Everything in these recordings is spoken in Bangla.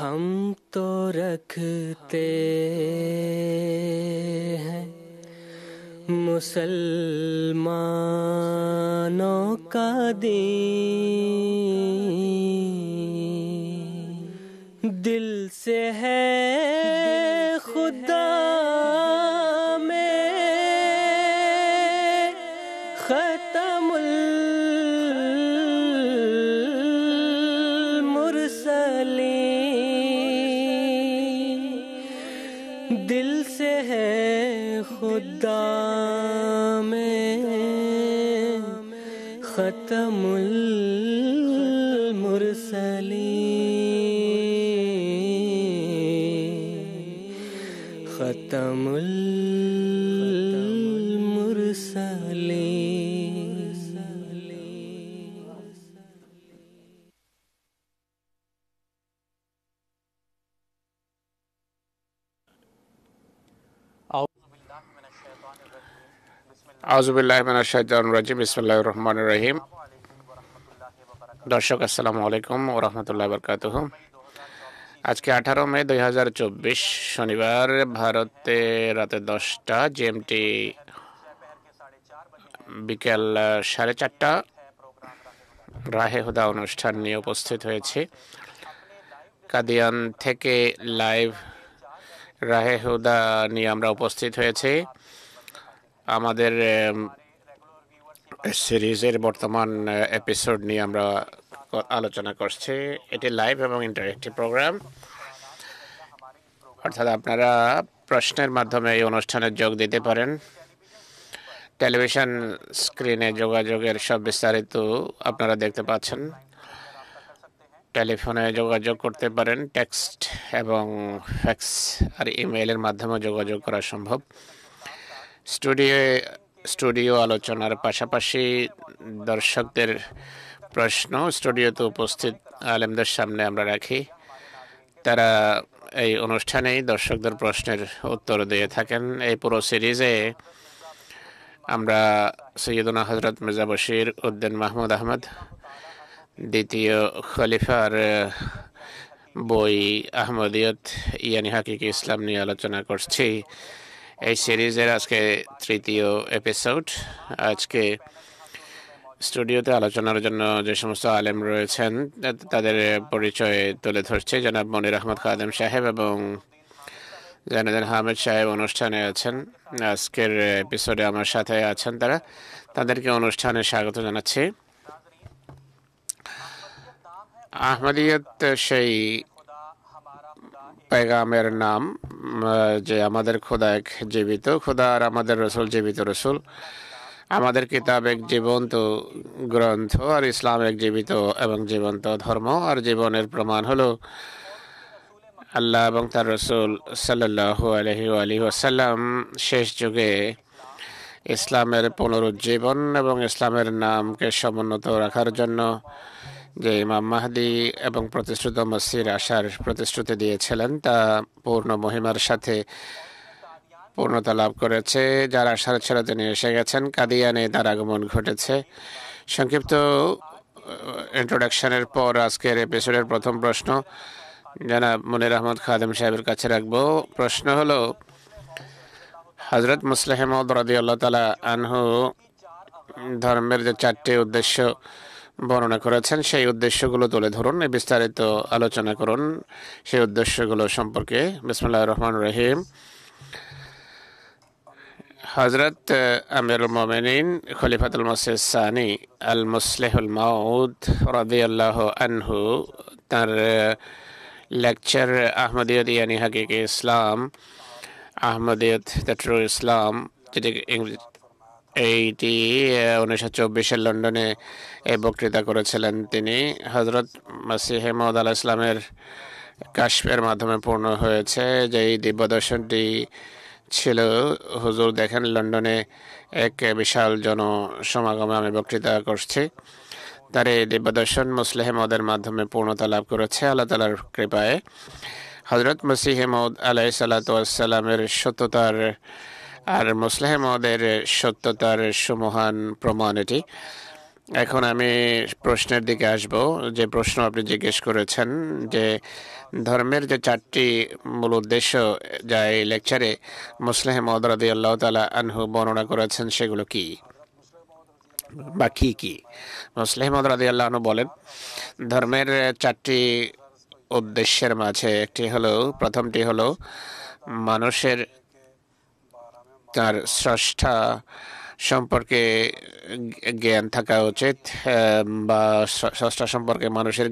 हम तो रखते हैं मुसलमानों का दीन, दिल से है खुदा में खत्मुल मुरसलीन, दिल से है खुदा में खत्मुल मुरसलीन, खत्मुल मुरसलीन। আউযুবিল্লাহি মিনাশ শাইতানির রাজিম। বিসমিল্লাহির রহমানির রহিম। দর্শক আসসালামু আলাইকুম ওয়া রাহমাতুল্লাহি ওয়া বারাকাতুহু। আজকে 18 মে 2024 শনিবার, ভারতে রাতে 10টা, জিএমটি বিকেল 4:30। রাহে হুদা অনুষ্ঠান নিয়ে উপস্থিত হয়েছি কাদিয়ান থেকে। লাইভ রাহে হুদা নিয়ে আমরা উপস্থিত হয়েছি। আমাদের সিরিজের বর্তমান এপিসোড নিয়ে আমরা আলোচনা করছি। এটি লাইভ এবং ইন্টারেক্টিভ প্রোগ্রাম, অর্থাৎ আপনারা প্রশ্নের মাধ্যমে এই অনুষ্ঠানে যোগ দিতে পারেন। টেলিভিশন স্ক্রিনে যোগাযোগের সব বিস্তারিত আপনারা দেখতে পাচ্ছেন। টেলিফোনে যোগাযোগ করতে পারেন, টেক্সট এবং ফ্যাক্স আর ইমেইলের মাধ্যমে যোগাযোগ করা সম্ভব। স্টুডিও আলোচনার পাশাপাশি দর্শকদের প্রশ্ন স্টুডিওতে উপস্থিত আলেমদের সামনে আমরা রাখি। তারা এই অনুষ্ঠানেই দর্শকদের প্রশ্নের উত্তর দিয়ে থাকেন। এই পুরো সিরিজে আমরা সৈয়দনা হযরত মির্জা বশির উদ্দিন মাহমুদ আহমদ দ্বিতীয় খলিফার বই আহমদিয়ত ইয়ানি হাকিকি ইসলাম নিয়ে আলোচনা করছি। এই সিরিজের আজকে তৃতীয় এপিসোড। আজকে স্টুডিওতে আলোচনার জন্য যে সমস্ত আলেম রয়েছেন তাদের পরিচয় তুলে ধরছে। জনাব মনির আহমদ খাদেম সাহেব এবং জানাদান হামিদ সাহেব অনুষ্ঠানে আছেন। আজকের এপিসোডে আমার সাথে আছেন তারা। তাদেরকে অনুষ্ঠানে স্বাগত জানাচ্ছি। আহমদিয়ত সেই পেগামের নাম যে আমাদের খোদা এক জীবিত খোদা আর আমাদের রসুল জীবিত রসুল। আমাদের কিতাব এক জীবন্ত গ্রন্থ আর ইসলাম এক জীবিত এবং জীবন্ত ধর্ম। আর জীবনের প্রমাণ হলো আল্লাহ এবং তার রসুল সাল্লাল্লাহু আলাইহি ওয়াসাল্লাম শেষ যুগে ইসলামের পুনরুজ্জীবন এবং ইসলামের নামকে সমুন্নত রাখার জন্য যে ইমাম মাহদি এবং প্রতিশ্রুত মসির আসার প্রতিশ্রুতি দিয়েছিলেন তা পূর্ণ মহিমার সাথে পূর্ণতা লাভ করেছে। যার আশার ছিল তিনি এসে গেছেন। কাদিয়ানে তার আগমন ঘটেছে। সংক্ষিপ্ত ইন্ট্রোডাকশনের পর আজকের এপিসোডের প্রথম প্রশ্ন জনাব মনির আহমদ খাদেম সাহেবের কাছে রাখবো। প্রশ্ন হলো, হযরত মুসলিহ মাউদ রাদিয়াল্লাহু তাআলা আনহু ধর্মের যে 4টি উদ্দেশ্য বর্ণনা করেছেন সেই উদ্দেশ্যগুলো তুলে ধরুন, বিস্তারিত আলোচনা করুন সেই উদ্দেশ্যগুলো সম্পর্কে। বিসমিল্লাহির রহমানির রহিম। হযরত আমিরুল মুমিনিন খলিফাতুল মসিহ সানি আল মুসলিহুল মাউদ রাদিয়াল্লাহু আনহু তার লেকচার আহমদিয়ত ইয়ানি হাকিকি ইসলাম, আহমদিয়ত দ্য ট্রু ইসলাম, যেটি এইটি 1924 লন্ডনে এই বক্তৃতা করেছিলেন তিনি। হযরত মসিহ মাউদ আলাইহিস ইসলামের কাশফের মাধ্যমে পূর্ণ হয়েছে। যে এই দিব্য দর্শনটি ছিল, হুজুর দেখেন লন্ডনে এক বিশাল জনসমাগমে আমি বক্তৃতা করছি। তার এই দিব্য দর্শন মুসলিহ মাউদের মাধ্যমে পূর্ণতা লাভ করেছে আল্লাহ তাআলার কৃপায়। হযরত মসিহ মাউদ আলাইহিস সালাতু ওয়াস সালামের সত্যতার আর মুসলিহ মাউদের সত্যতার সুমহান প্রমাণ এটি। এখন আমি প্রশ্নের দিকে আসব, যে প্রশ্ন আপনি জিজ্ঞেস করেছেন যে ধর্মের যে 4টি মূল উদ্দেশ্য যা এই লেকচারে মুসলিম মাউদ রাদিয়াল্লাহু তাআলা আনহু বর্ণনা করেছেন সেগুলো কি বা কি কি। মুসলিম মাউদ রাদিয়াল্লাহু আনহু বলেন, ধর্মের 4টি উদ্দেশ্যের মাঝে প্রথমটি হলো মানুষের তার স্রষ্টা সম্পর্কে জ্ঞান থাকা উচিত, বা স্রষ্টা সম্পর্কে মানুষের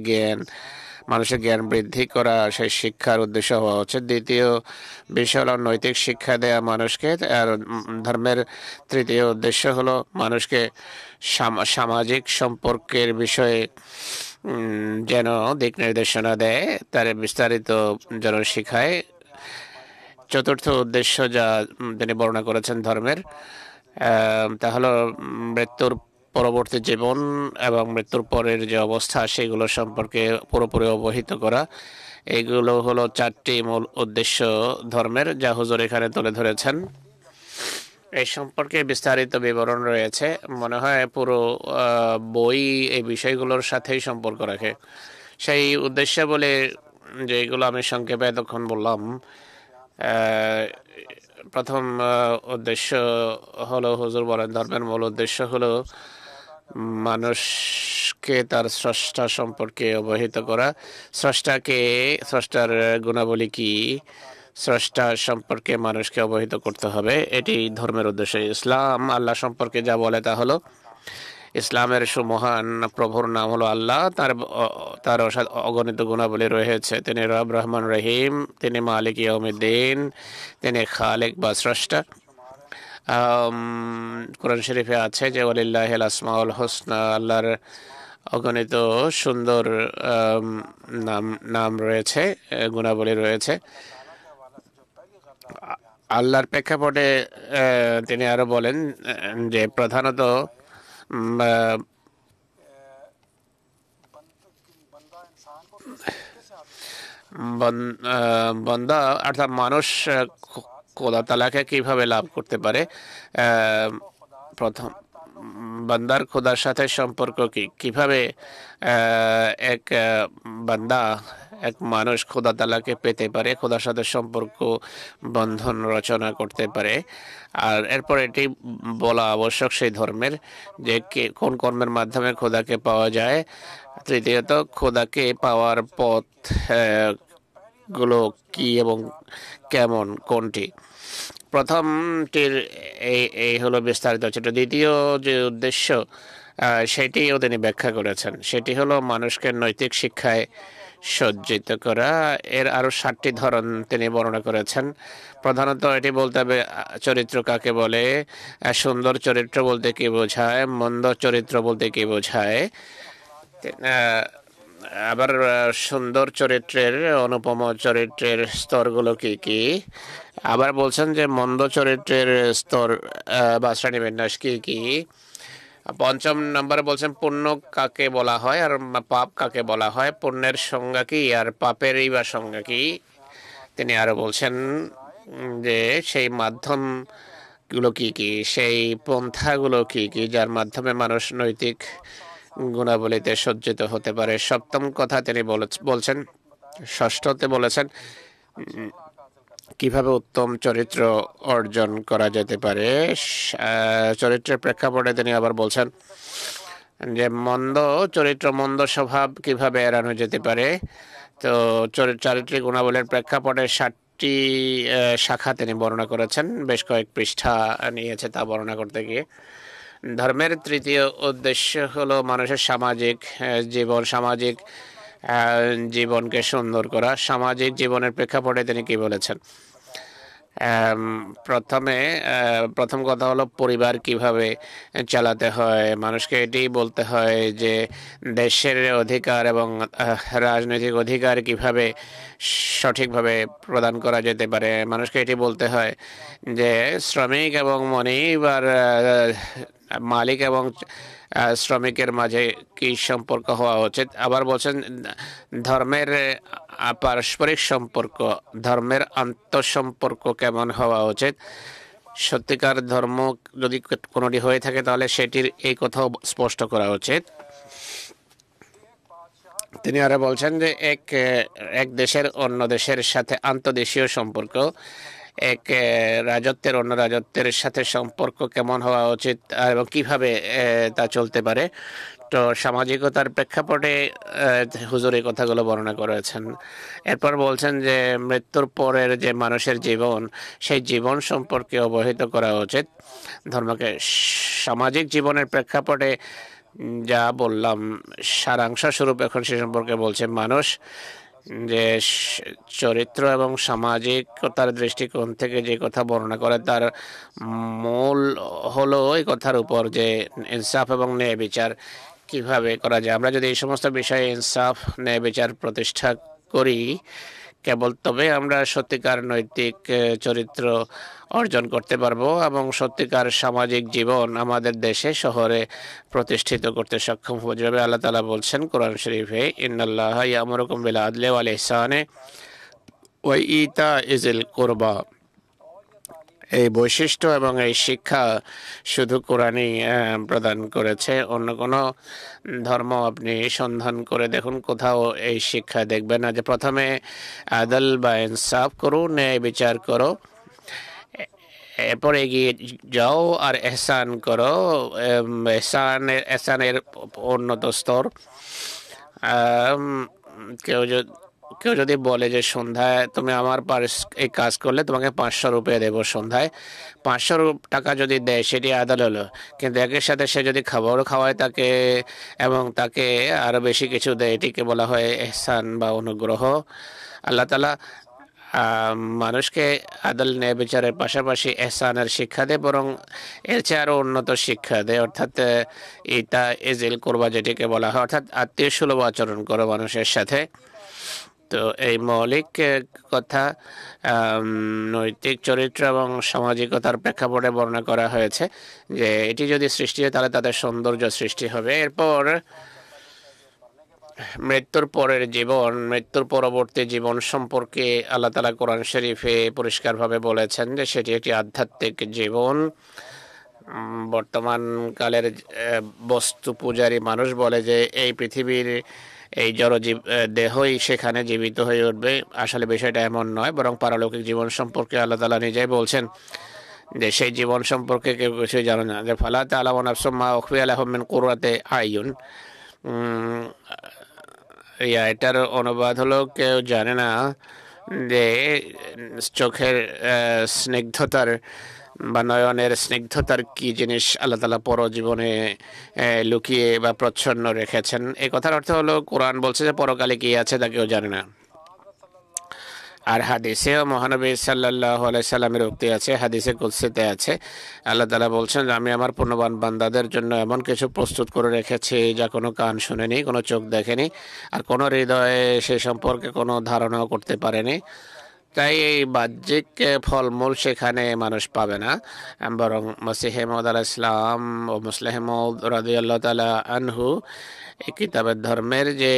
জ্ঞান বৃদ্ধি করা সেই শিক্ষার উদ্দেশ্য হওয়া উচিত। দ্বিতীয় বিষয় হলো নৈতিক শিক্ষা দেয়া মানুষকে। আর ধর্মের তৃতীয় উদ্দেশ্য হলো মানুষকে সামাজিক সম্পর্কের বিষয়ে যেন দিক নির্দেশনা দেয়, তার বিস্তারিত যেন শিখায়। চতুর্থ উদ্দেশ্য যা তিনি বর্ণনা করেছেন ধর্মের, তা হলো মৃত্যুর পরবর্তী জীবন এবং মৃত্যুর পরের যে অবস্থা সেগুলো সম্পর্কে পুরোপুরি অবহিত করা। এগুলো হলো 4টি মূল উদ্দেশ্য ধর্মের, যা হুজুর এখানে তুলে ধরেছেন। এই সম্পর্কে বিস্তারিত বিবরণ রয়েছে। মনে হয় পুরো বই এই বিষয়গুলোর সাথেই সম্পর্ক রাখে। সেই উদ্দেশ্য বলে যেগুলো আমি সংক্ষেপে এতক্ষণ বললাম, প্রথম উদ্দেশ্য হলো, হুজুর বলেন, ধর্মের মূল উদ্দেশ্য হলো মানুষকে তার স্রষ্টা সম্পর্কে অবহিত করা। স্রষ্টার গুণাবলী কি, স্রষ্টা সম্পর্কে মানুষকে অবহিত করতে হবে, এটি ধর্মের উদ্দেশ্য। ইসলাম আল্লাহ সম্পর্কে যা বলে তা হলো, ইসলামের সুমহান প্রভুর নাম হলো আল্লাহ। তার অগণিত গুণাবলী রয়েছে। তিনি রব, রহমান, রহিম। তিনি মালিক ইয়াউমিদ্দিন। তিনি খালেক বা স্রষ্টা। কোরআন শরীফে আছে যে ওয়ালিল্লাহিল আসমাউল হুসনা, আল্লাহর অগণিত সুন্দর নাম রয়েছে, গুণাবলী রয়েছে। আল্লাহর প্রেক্ষাপটে তিনি আরো বলেন যে প্রধানত বান্দা অর্থাৎ মানুষ খোদা তাআলাকে কিভাবে লাভ করতে পারে। প্রথম, বান্দার খোদার সাথে সম্পর্ক কিভাবে এক বান্দা, এক মানুষ খোদা তাআলাকে পেতে পারে, খোদার সাথে সম্পর্ক বন্ধন রচনা করতে পারে। আর এরপর এটি বলা আবশ্যক সেই ধর্মের যে কোন কর্মের মাধ্যমে খোদাকে পাওয়া যায়। তৃতীয়ত, খোদাকে পাওয়ার পথ গুলো কি এবং কেমন, কোনটি। প্রথমটির এই হলো বিস্তারিত চিত্র। দ্বিতীয় যে উদ্দেশ্য সেটিও তিনি ব্যাখ্যা করেছেন, সেটি হলো মানুষকে নৈতিক শিক্ষায় সজ্জিত করা। এর আরো 7টি ধরন তিনি বর্ণনা করেছেন। প্রধানত এটি বলতে হবে চরিত্র কাকে বলে, সুন্দর চরিত্র বলতে কি বোঝায়, মন্দ চরিত্র বলতে কি বোঝায়, আবার সুন্দর চরিত্রের, অনুপম চরিত্রের স্তরগুলো কি কি, আবার বলছেন যে মন্দ চরিত্রের স্তর বা শ্রেণীবিন্যাস কি কি। পঞ্চম নম্বরে বলছেন পুণ্য কাকে বলা হয় আর পাপ কাকে বলা হয়, পুণ্যের সংজ্ঞা কি আর পাপেরই বা সংজ্ঞা কি। তিনি আরো বলছেন যে সেই মাধ্যমগুলো কি কি, সেই পন্থাগুলো কি কি যার মাধ্যমে মানুষ নৈতিক গুণাবলীতে সজ্জিত হতে পারে। সপ্তম কথা তিনি বলছেন, ষষ্ঠতে বলেছেন কিভাবে উত্তম চরিত্র অর্জন করা যেতে পারে। চরিত্রের প্রেক্ষাপটে তিনি আবার বলছেন যে মন্দ চরিত্র, মন্দ স্বভাব কিভাবে এড়ানো যেতে পারে। তো চারিত্রিক গুণাবলীর প্রেক্ষাপটে 7টি শাখা তিনি বর্ণনা করেছেন, বেশ কয়েক পৃষ্ঠা নিয়েছে তা বর্ণনা করতে গিয়ে। ধর্মের তৃতীয় উদ্দেশ্য হলো মানুষের সামাজিক জীবনকে সুন্দর করা। সামাজিক জীবনের প্রেক্ষাপটে তিনি কি বলেছেন? প্রথম কথা হলো পরিবার কিভাবে চালাতে হয়। মানুষকে এটি বলতে হয় যে দেশের অধিকার এবং রাজনৈতিক অধিকার কিভাবে সঠিকভাবে প্রদান করা যেতে পারে। মানুষকে এটি বলতে হয় যে শ্রমিক এবং মনিবার, মালিক এবং শ্রমিকের মাঝে কি সম্পর্ক হওয়া উচিত। আবার বলছেন ধর্মের পারস্পরিক সম্পর্ক, ধর্মের আন্তঃসম্পর্ক কেমন হওয়া উচিত। সত্যিকার ধর্ম যদি কোনোটি হয়ে থাকে তাহলে সেটির এই কথাও স্পষ্ট করা উচিত। তিনি আরো বলছেন যে এক দেশের অন্য দেশের সাথে আন্তদেশীয় সম্পর্ক, এক রাজত্বের অন্য রাজত্বের সাথে সম্পর্ক কেমন হওয়া উচিত এবং কিভাবে তা চলতে পারে। তো সামাজিকতার প্রেক্ষাপটে হুজুর এই কথাগুলো বর্ণনা করেছেন। এরপর বলছেন যে মৃত্যুর পরের যে মানুষের জীবন, সেই জীবন সম্পর্কে অবহিত করা উচিত। ধর্মকে সামাজিক জীবনের প্রেক্ষাপটে যা বললাম সারাংশ স্বরূপ এখন সে সম্পর্কে বলছে। মানুষ যে চরিত্র এবং সামাজিকতার দৃষ্টিকোণ থেকে যে কথা বর্ণনা করে তার মূল হলো এই কথার উপর যে ইনসাফ এবং ন্যায় বিচার কিভাবে করা যায়। আমরা যদি এই সমস্ত বিষয়ে ইনসাফ ন্যায় বিচার প্রতিষ্ঠা করি, কেবল তবে আমরা সত্যিকার নৈতিক চরিত্র অর্জন করতে পারবো এবং সত্যিকার সামাজিক জীবন আমাদের দেশে শহরে প্রতিষ্ঠিত করতে সক্ষম হবো। যেভাবে আল্লাহ তাআলা বলছেন কোরআন শরীফে, ইন্নাল্লাহা ইয়ামুরুকুম বিল আদলি ওয়াল ইহসানি ওয়া ইতাইজিল কুরবা। এই বৈশিষ্ট্য এবং এই শিক্ষা শুধু কোরআনই প্রদান করেছে। অন্য কোনো ধর্ম আপনি সন্ধান করে দেখুন, কোথাও এই শিক্ষা দেখবেন না যে প্রথমে আদল বা ইনসাফ করো, ন্যায় বিচার করো, এরপর এগিয়ে যাও আর এহসান করো। এহসানের উন্নত স্তর। কেউ যদি বলে যে সন্ধ্যায় তুমি আমার এই কাজ করলে তোমাকে 500 রুপিয়া দেবো, সন্ধ্যায় 500 টাকা যদি দেয় সেটি আদাল হলো। কিন্তু একের সাথে সে যদি খাবারও খাওয়ায় তাকে এবং তাকে আরো বেশি কিছু দেয়, এটিকে বলা হয় এহসান বা অনুগ্রহ। আল্লাহ তাআলা মানুষকে আদল ন্যায় বিচারের পাশাপাশি এহসানের শিক্ষা দেয়, বরং এর চেয়ে আরো উন্নত শিক্ষা দেয়, অর্থাৎ ইতা ইজিল কুরবা যেটিকে বলা হয়, অর্থাৎ আত্মীয় সুলভ আচরণ করো মানুষের সাথে। তো এই মৌলিক কথা নৈতিক চরিত্র এবং সামাজিকতার প্রেক্ষাপটে বর্ণনা করা হয়েছে যে এটি যদি সৃষ্টি হয় তাহলে তাদের সৌন্দর্য সৃষ্টি হবে। এরপর মৃত্যুর পরের জীবন, মৃত্যুর পরবর্তী জীবন সম্পর্কে আল্লাহ তাআলা কোরআন শরীফে পরিষ্কারভাবে বলেছেন যে সেটি একটি আধ্যাত্মিক জীবন। বর্তমান কালের বস্তু পূজারী মানুষ বলে যে এই পৃথিবীর এই জড়জীব দেহই সেখানে জীবিত হয়ে উঠবে। আসলে বিষয়টা এমন নয়, বরং পারলৌকিক জীবন সম্পর্কে আল্লাহ তাআলা নিজেই বলছেন যে সেই জীবন সম্পর্কে কেউ কিছুই জানে না। যে ফালা তা'লামু নাফসুম মা উখফিয়া লাহুম মিন কুররাতি আয়ুন। এটার অনুবাদ হলো কেউ জানে না যে চোখের স্নিগ্ধতার বা নয়নের স্নিগ্ধতার কি জিনিস আল্লাহ তাআলা পরজীবনে লুকিয়ে বা প্রচ্ছন্ন রেখেছেন। এই কথার অর্থ হলো কোরআন বলছে যে পরকালে কি আছে তা কেউ জানে না। আর হাদিসেও মহানবী সাল্লাল্লাহু আলাইহি সাল্লামের উক্তি আছে, হাদিসে কুদসিতে আছে, আল্লাহ তাআলা বলছেন যে আমি আমার পূর্ণবান বান্দাদের জন্য এমন কিছু প্রস্তুত করে রেখেছি যা কোনো কান শুনেনি, কোনো চোখ দেখেনি, আর কোনো হৃদয়ে সে সম্পর্কে কোনো ধারণাও করতে পারেনি। তাই এই বাহ্যিক ফলমূল সেখানে মানুষ পাবে না, বরং মসিহে মউদ আলাইহিস সালাম ও মুসলিহ মউদ রাদিয়াল্লাহু তাআলা আনহু এই কিতাবের ধর্মের যে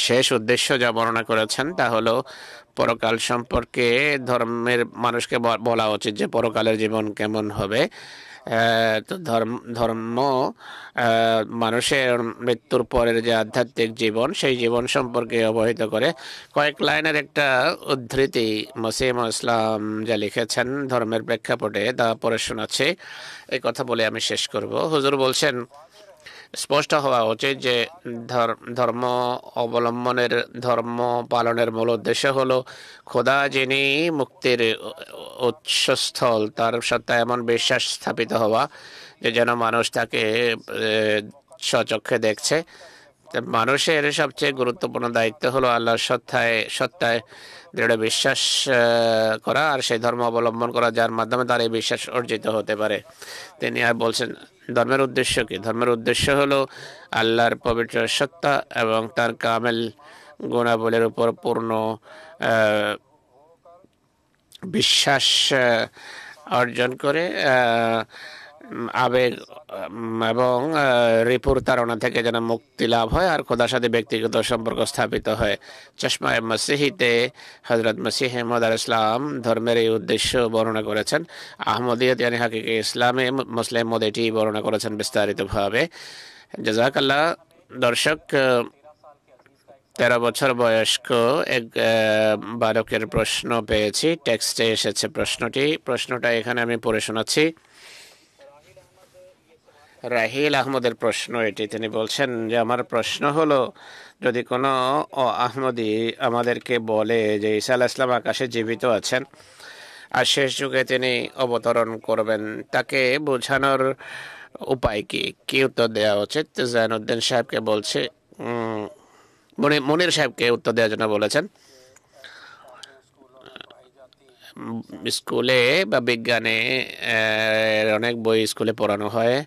শেষ উদ্দেশ্য যা বর্ণনা করেছেন তা হলো পরকাল সম্পর্কে ধর্মের মানুষকে বলা উচিত যে পরকালের জীবন কেমন হবে। তো ধর্ম মানুষের মৃত্যুর পরের যে আধ্যাত্মিক জীবন সেই জীবন সম্পর্কে অবহিত করে। কয়েক লাইনের একটা উদ্ধৃতি মসিহ ইসলাম যা লিখেছেন ধর্মের প্রেক্ষাপটে তা পড়ে শোনাচ্ছি। এই কথা বলে আমি শেষ করব। হুজুর বলছেন স্পষ্ট হওয়া উচিত যে ধর্ম অবলম্বনের, ধর্ম পালনের মূল উদ্দেশ্য হলো খোদা যিনি মুক্তির উৎসস্থল তার সত্তা এমন বিশ্বাস স্থাপিত হওয়া যে যেন মানুষ তাকে স্বচক্ষে দেখছে। মানুষের সবচেয়ে গুরুত্বপূর্ণ দায়িত্ব হলো আল্লাহর সত্তায় দৃঢ় বিশ্বাস করা আর সেই ধর্ম অবলম্বন করা যার মাধ্যমে তার এই বিশ্বাস অর্জিত হতে পারে। তিনি আর বলছেন ধর্মের উদ্দেশ্য কি? ধর্মের উদ্দেশ্য হলো আল্লাহর পবিত্র সত্তা এবং তার কামেল গুণাবলীর উপর পূর্ণ বিশ্বাস অর্জন করে আবেগ এবং রিপুর তাড়না থেকে যেন মুক্তি লাভ হয় আর খোদার সাথে ব্যক্তিগত সম্পর্ক স্থাপিত হয়। চশমায় মসিহিতে হজরত মসিহ মওদ আলাইহিস সালাম ধর্মের এই উদ্দেশ্য বর্ণনা করেছেন। আহমদিয়ত ইয়ানি হাকিকি ইসলামে মুসলিম মওদ এটি বর্ণনা করেছেন বিস্তারিতভাবে। জাযাকাল্লাহ। দর্শক, 13 বছর বয়স্ক এক বালকের প্রশ্ন পেয়েছি, টেক্সটে এসেছে প্রশ্নটা এখানে আমি পড়ে শোনাচ্ছি। রাহিল আহমদের প্রশ্ন এটি। তিনি বলছেন যে আমার প্রশ্ন হলো, যদি কোনো আহমদি আমাদেরকে বলে যে ঈসা আলাইহিস সালাম আকাশে জীবিত আছেন আর শেষ যুগে তিনি অবতরণ করবেন, তাকে বোঝানোর উপায় কি উত্তর দেওয়া উচিত? জাইনুদ্দিন সাহেবকে বলছে, মনির সাহেবকে উত্তর দেওয়ার জন্য বলেছেন। স্কুলে বা বিজ্ঞানে অনেক বই স্কুলে পড়ানো হয়,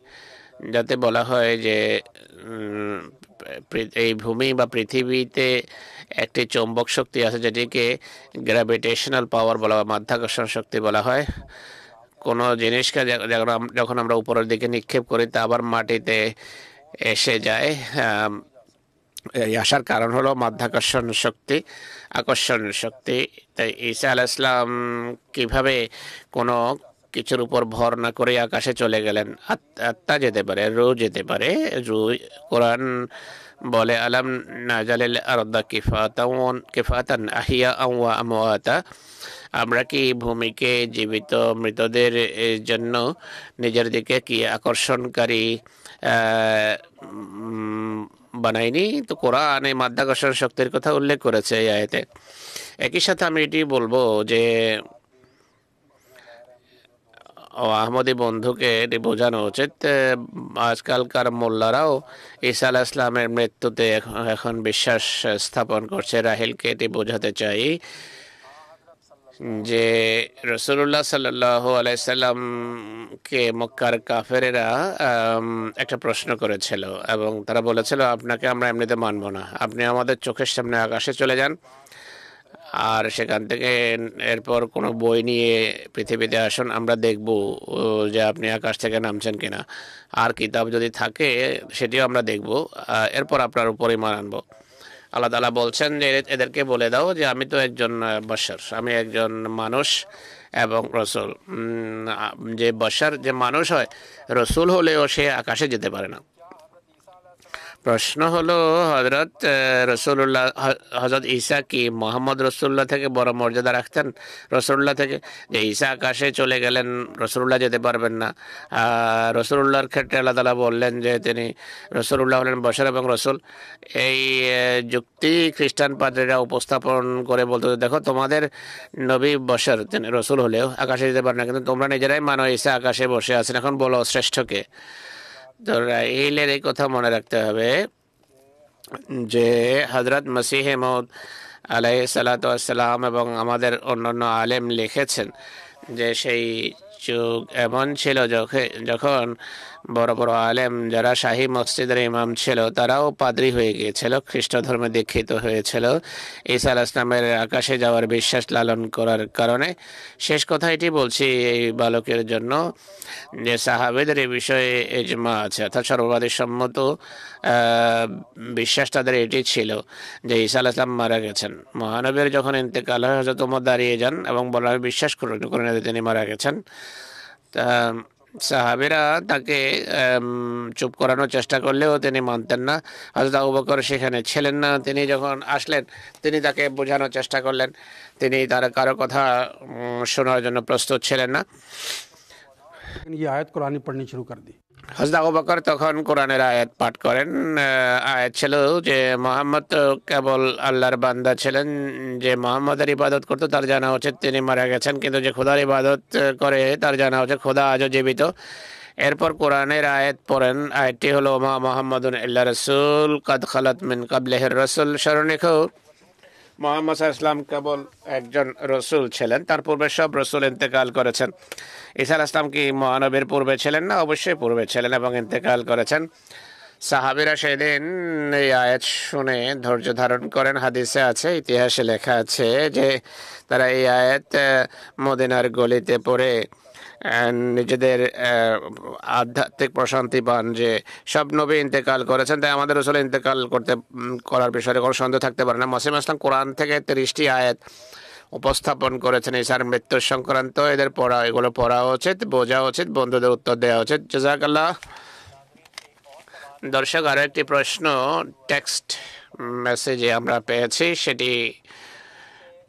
যাতে বলা হয় যে এই ভূমি বা পৃথিবীতে একটি চৌম্বক শক্তি আছে যেটিকে গ্র্যাভিটেশনাল পাওয়ার বলা হয়, মাধ্যাকর্ষণ শক্তি বলা হয়। কোনো জিনিসকে যখন আমরা উপরের দিকে নিক্ষেপ করি তা আবার মাটিতে এসে যায়। আসার কারণ হলো মাধ্যাকর্ষণ শক্তি, আকর্ষণ শক্তি। তাই ঈসা আলাইহিস সালাম কিভাবে কোনো কিছুর উপর ভর না করে আকাশে চলে গেলেন? আত্মা যেতে পারে, রূহ যেতে পারে। কোরআন বলে আলাম নাজালিল আরদা কিফাতান আহিয়া ওয়া আমওয়াতা, আমরা কি ভূমিকে জীবিত মৃতদের জন্য নিজের দিকে কি আকর্ষণকারী বানাইনি? তো কোরআন এই মাধ্যাকর্ষণ শক্তির কথা উল্লেখ করেছে এই আয়াতে। একই সাথে আমি এটি বলবো যে আহমদী বন্ধুকে এটি বোঝানো উচিত, আজকালকার মোল্লারাও ঈসা আলাইহিস সালামের মৃত্যুতে এখন বিশ্বাস স্থাপন করছে। রাহিলকে এটি বোঝাতে চাই যে রাসূলুল্লাহ সাল্লাল্লাহু আলাইহি সাল্লামকে মক্কার কাফেরেরা একটা প্রশ্ন করেছিল এবং তারা বলেছিল, আপনাকে আমরা এমনিতে মানব না, আপনি আমাদের চোখের সামনে আকাশে চলে যান আর সেখান থেকে এরপর কোনো বই নিয়ে পৃথিবীতে আসুন, আমরা দেখব যে আপনি আকাশ থেকে নামছেন কিনা, আর কিতাব যদি থাকে সেটিও আমরা দেখব, এরপর আপনার উপর ঈমান আনবো। আল্লাহ তাআলা বলছেন যে এদেরকে বলে দাও যে আমি তো একজন বশর, আমি একজন মানুষ এবং রসুল। যে বশর, যে মানুষ হয়, রসুল হলেও সে আকাশে যেতে পারে না। প্রশ্ন হলো, হজরত ঈসা কি মোহাম্মদ রসুল্লাহ থেকে বড় মর্যাদা রাখতেন রসুল্লাহ থেকে? যে ঈসা আকাশে চলে গেলেন, রসুল্লাহ যেতে পারবেন না। রসুল্লাহর ক্ষেত্রে আল্লাহ তাআলা বললেন যে তিনি রসুল্লাহ হলেন বশর এবং রসুল। এই যুক্তি খ্রিস্টান পাদ্রীরা উপস্থাপন করে বলতো, দেখো তোমাদের নবী বশর, তিনি রসুল হলেও আকাশে যেতে পারেন না, কিন্তু তোমরা নিজেরাই মানো ঈসা আকাশে বসে আছেন, এখন বলো শ্রেষ্ঠকে? তো রাহিলের এই কথা মনে রাখতে হবে যে হযরত মসিহ মউদ আলাইহিস সালাতু ওয়াস সালাম এবং আমাদের অন্যান্য আলেম লিখেছেন যে সেই যুগ এমন ছিল যখন বড় বড় আলেম যারা শাহী মসজিদের ইমাম ছিল তারাও পাদ্রী হয়ে গিয়েছিল, খ্রিস্ট ধর্মে দীক্ষিত হয়েছিল ঈসা আলাইহিস সালামের আকাশে যাওয়ার বিশ্বাস লালন করার কারণে। শেষ কথা এটি বলছি এই বালকের জন্য যে সাহাবেদের এই বিষয়ে ইজমা আছে, অর্থাৎ সর্ববাদী সম্মত বিশ্বাস তাদের এটি ছিল যে ঈসা আলাইহিস সালাম মারা গেছেন। মহানবীর যখন ইন্তেকাল হয় হযরত ওমর দাঁড়িয়ে যান এবং বলেন আমি বিশ্বাস করেন তিনি মারা গেছেন। তা সাহাবীরা তাকে চুপ করানোর চেষ্টা করলেও তিনি মানতেন না। হযরত আবু বকর সেখানে ছিলেন না, তিনি যখন আসলেন তিনি তাকে বোঝানোর চেষ্টা করলেন, তিনি তার কারো কথা শোনার জন্য প্রস্তুত ছিলেন না। ये आयत कुरानी पढ़नी शुरू कर दी। হযরত আবু বকর তখন কোরআনের আয়াত পাঠ করেন। আয়াত ছিল যে মোহাম্মদ কেবল আল্লাহর বান্দা ছিলেন, যে মোহাম্মদের ইবাদত করতো তার জানা উচিত তিনি মারা গেছেন, কিন্তু যে খোদার ইবাদত করে তার জানা উচিত খোদা আজও জীবিত। এরপর কোরআনের আয়াত পড়েন, আয়াতটি হলো মা মুহাম্মাদুন ইল্লা রাসূল কাদ খালাত মিন কাবলিহির রাসূল। স্মরণ রেখো মুহাম্মদ সাল্লাল্লাহু আলাইহি ওয়াসাল্লাম কেবল একজন রসুল ছিলেন, তার পূর্বে সব রসুল ইন্তেকাল করেছেন। ঈসা আলাইহিস সালাম কি মহানবীর পূর্বে ছিলেন না? অবশ্যই পূর্বে ছিলেন এবং ইন্তেকাল করেছেন। সাহাবীরা সেদিন এই আয়াত শুনে ধৈর্য ধারণ করেন। হাদিসে আছে, ইতিহাসে লেখা আছে যে তারা এই আয়াত মদিনার গলিতে পড়ে নিজেদের আধ্যাত্মিক প্রশান্তি পান যে সব নবী ইন্তেকাল করেছেন, তাই আমাদের আসলে ইন্তেকাল করার বিষয়ে কোনো সন্দেহ থাকতে পারে না। মসিম আসলাম কোরআন থেকে 30টি আয়াত উপস্থাপন করেছেন ঈসার মৃত্যুর সংক্রান্ত। এগুলো পড়া উচিত, বোঝা উচিত, বন্ধুদের উত্তর দেওয়া উচিত। জাযাকাল্লাহ। দর্শক, আরো একটি প্রশ্ন টেক্সট মেসেজে আমরা পেয়েছি, সেটি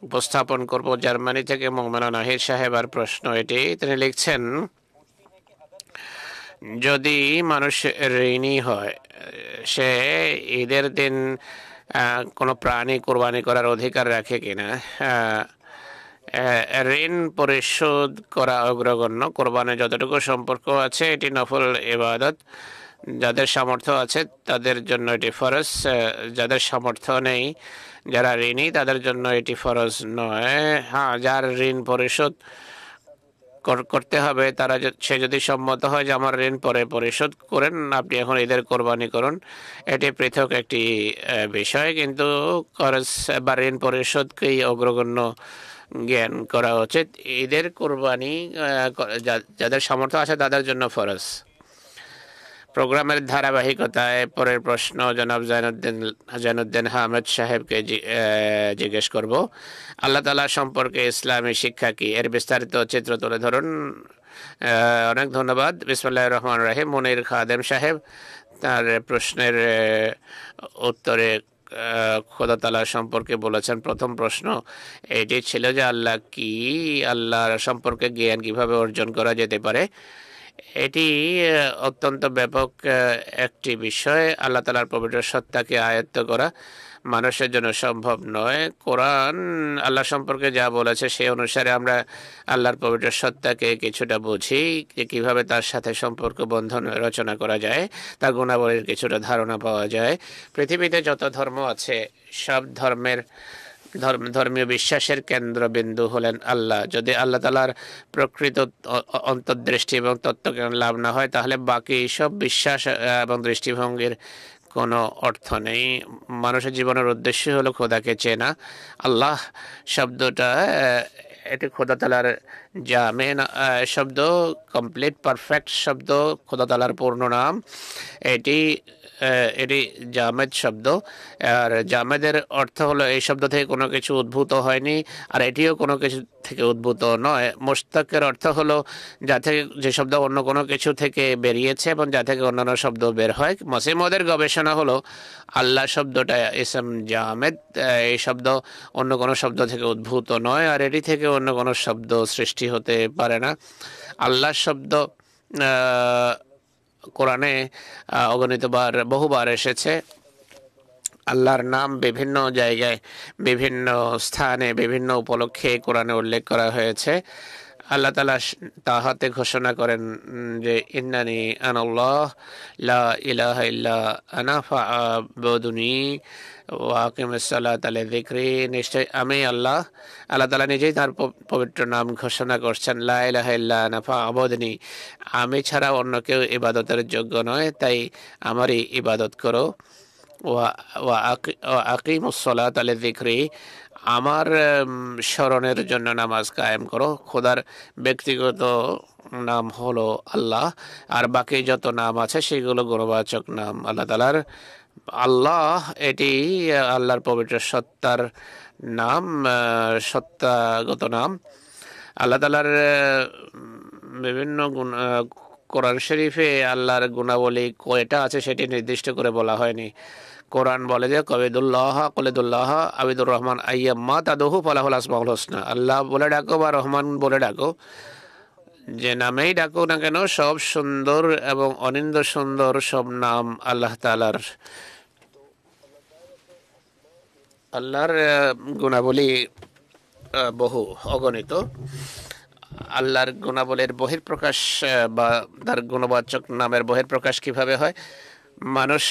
উপস্থাপন করব। জার্মানি থেকে মোমেনা নাহিদ সাহেব আর প্রশ্ন এটি, তিনি লিখছেন, যদি মানুষ ঋণী হয়, সে ঈদের দিন কোনো প্রাণী কোরবানি করার অধিকার রাখে কিনা? ঋণ পরিশোধ করা অগ্রগণ্য। কোরবানি যতটুকু সম্পর্ক আছে এটি নফল ইবাদত। যাদের সামর্থ্য আছে তাদের জন্য এটি ফরজ, যাদের সামর্থ্য নেই, যারা ঋণী, তাদের জন্য এটি ফরজ নয়। হ্যাঁ, যার ঋণ পরিশোধ করতে হবে সে যদি সম্মত হয় যে আমার ঋণ পরে পরিশোধ করেন, আপনি এখন ঈদের কোরবানি করুন, এটি পৃথক একটি বিষয়। কিন্তু খরচ বা ঋণ পরিশোধকেই অগ্রগণ্য জ্ঞান করা উচিত। ঈদের কোরবানি যাদের সামর্থ্য আছে তাদের জন্য ফরজ। প্রোগ্রামের ধারাবাহিকতায় পরের প্রশ্ন জনাব জাইনুদ্দিন আহমেদ সাহেবকে জিজ্ঞেস করব। আল্লাহ তাআলা সম্পর্কে ইসলামী শিক্ষা কি, এর বিস্তারিত চিত্র তুলে ধরুন। অনেক ধন্যবাদ। বিসমিল্লাহির রহমানির রহিম। মুনির খাদেম সাহেব তার প্রশ্নের উত্তরে খোদা তাআলা সম্পর্কে বলেছেন। প্রথম প্রশ্ন এটি ছিল যে আল্লাহ কি, আল্লাহর সম্পর্কে জ্ঞান কিভাবে অর্জন করা যেতে পারে। এটি অত্যন্ত ব্যাপক একটি বিষয়। আল্লাহ তাআলার পবিত্র সত্তাকে আয়ত্ত করা মানুষের জন্য সম্ভব নয়। কোরআন আল্লাহ সম্পর্কে যা বলেছে সে অনুসারে আমরা আল্লাহর পবিত্র সত্তাকে কিছুটা বুঝি, যে কীভাবে তার সাথে সম্পর্ক বন্ধন রচনা করা যায়, তার গুণাবলীর কিছুটা ধারণা পাওয়া যায়। পৃথিবীতে যত ধর্ম আছে সব ধর্মীয় বিশ্বাসের কেন্দ্রবিন্দু হলেন আল্লাহ। যদি আল্লাহ তাআলার প্রকৃত অন্তর্দৃষ্টি এবং তত্ত্বজ্ঞান লাভ না হয়, তাহলে বাকি সব বিশ্বাস এবং দৃষ্টিভঙ্গির কোনো অর্থ নেই। মানুষের জীবনের উদ্দেশ্য হলো খোদাকে চেনা। আল্লাহ শব্দটা এটি খোদা তাআলার জামেন শব্দ, কমপ্লিট পারফেক্ট শব্দ, খোদা তাআলার পূর্ণ নাম। এটি জামেদ শব্দ। আর জামেদের অর্থ হলো এই শব্দ থেকে কোনো কিছু উদ্ভূত হয়নি, আর এটিও কোনো কিছু থেকে উদ্ভূত নয়। মুশতাকের অর্থ হলো যা থেকে, যে শব্দ অন্য কোনো কিছু থেকে বেরিয়েছে এবং যা থেকে অন্যান্য শব্দ বের হয়। মসিমদের গবেষণা হলো আল্লাহ শব্দটা ইসম জামেদ, এই শব্দ অন্য কোনো শব্দ থেকে উদ্ভূত নয়, আর এটি থেকে অন্য কোনো শব্দ সৃষ্টি হতে পারে না। আল্লাহ শব্দ কোরআনে বহুবার এসেছে। আল্লাহর নাম বিভিন্ন জায়গায়, বিভিন্ন স্থানে, বিভিন্ন উপলক্ষে কোরআনে উল্লেখ করা হয়েছে। আল্লাহ তাআলা তাহাতে ঘোষণা করেন যে ইন্নানি আনাল্লাহ লা ইলাহা ইল্লা আনা ফা'বুদুনি ওয়া আকিমিস সালাতা লিযিকরি। নিশ্চয় আমি আল্লাহ। আল্লাহ তাআলা নিজেই তার পবিত্র নাম ঘোষণা করছেন, লা ইলাহা ইল্লা আনা ফা'বুদনি, আমি ছাড়া অন্য কেউ ইবাদতের যোগ্য নয়, তাই আমারই ইবাদত করো। ওয়া আকিমুস সালাতা লিযিকরি, আমার স্মরণের জন্য নামাজ কায়েম করো। খোদার ব্যক্তিগত নাম হলো আল্লাহ, আর বাকি যত নাম আছে সেগুলো গুণবাচক নাম আল্লাহ তাআলার। আল্লাহ এটি আল্লাহর পবিত্র সত্তার নাম, সত্তাগত নাম। আল্লাহ তাআলার বিভিন্ন কোরআন শরীফে আল্লাহর গুণাবলী কয়টা আছে সেটি নির্দিষ্ট করে বলা হয়নি। কোরআন বলে যে কলিদুল্লাহ আবিদুর রহমান আইয়াম্মা তাদহু ফালাহুল আসমাউল হোসনা, আল্লাহ বলে ডাকো বা রহমান বলে ডাকো, যে নামেই ডাকো না কেন সব সুন্দর এবং অনিন্দ সুন্দর সব নাম আল্লাহ তাআলার। আল্লাহর গুণাবলী বহু, অগণিত। আল্লাহর গুণাবলীর বহিঃপ্রকাশ বা তার গুণবাচক নামের বহিঃপ্রকাশ কিভাবে হয়? মানুষ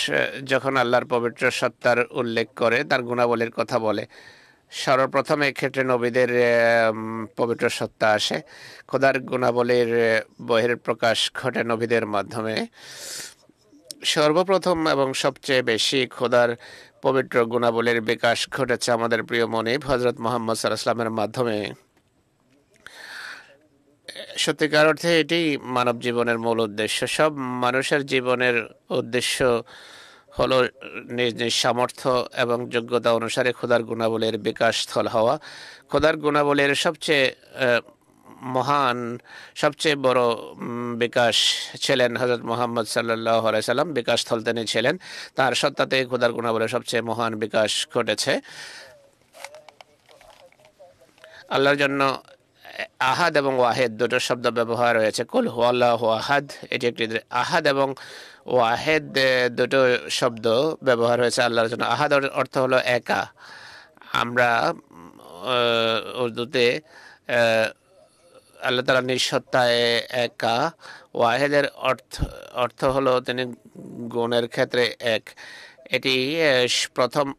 যখন আল্লাহর পবিত্র সত্তার উল্লেখ করে, তার গুণাবলীর কথা বলে, সর্বপ্রথম এক্ষেত্রে নবীদের পবিত্র সত্তা আসে। খোদার গুণাবলীর বহিঃপ্রকাশ ঘটে নবীদের মাধ্যমে। সর্বপ্রথম এবং সবচেয়ে বেশি খোদার পবিত্র গুণাবলীর বিকাশ ঘটেছে আমাদের প্রিয় মনিব হযরত মুহাম্মদ সাল্লাল্লাহু আলাইহি ওয়াসাল্লামের মাধ্যমে। সত্যিকার অর্থে এটি মানব জীবনের মূল উদ্দেশ্য। সব মানুষের জীবনের উদ্দেশ্য হলো নিজ নিজ সামর্থ্য এবং যোগ্যতা অনুসারে খোদার গুণাবলীর বিকাশ স্থল হওয়া। খোদার গুণাবলীর সবচেয়ে মহান, সবচেয়ে বড় বিকাশ ছিলেন হযরত মুহাম্মদ সাল্লাল্লাহু আলাইহি সাল্লাম। বিকাশ স্থল তিনি ছিলেন, তার সত্তাতে খোদার গুণাবলীর সবচেয়ে মহান বিকাশ ঘটেছে। আল্লাহর জন্য আহাদ এবং ওয়াহেদ দুটো শব্দ ব্যবহার হয়েছে। কুল হুয়াল্লাহু আহাদ, এটি একটি আহাদ এবং ওয়াহেদ দুটো শব্দ ব্যবহার হয়েছে আল্লাহর জন্য। আহাদ অর্থ হলো একা। আমরা উর্দুতে আল্লাহ তাআলা নিঃসত্তায় একা। ওয়াহেদের অর্থ হলো তিনি গুণের ক্ষেত্রে এক। এটি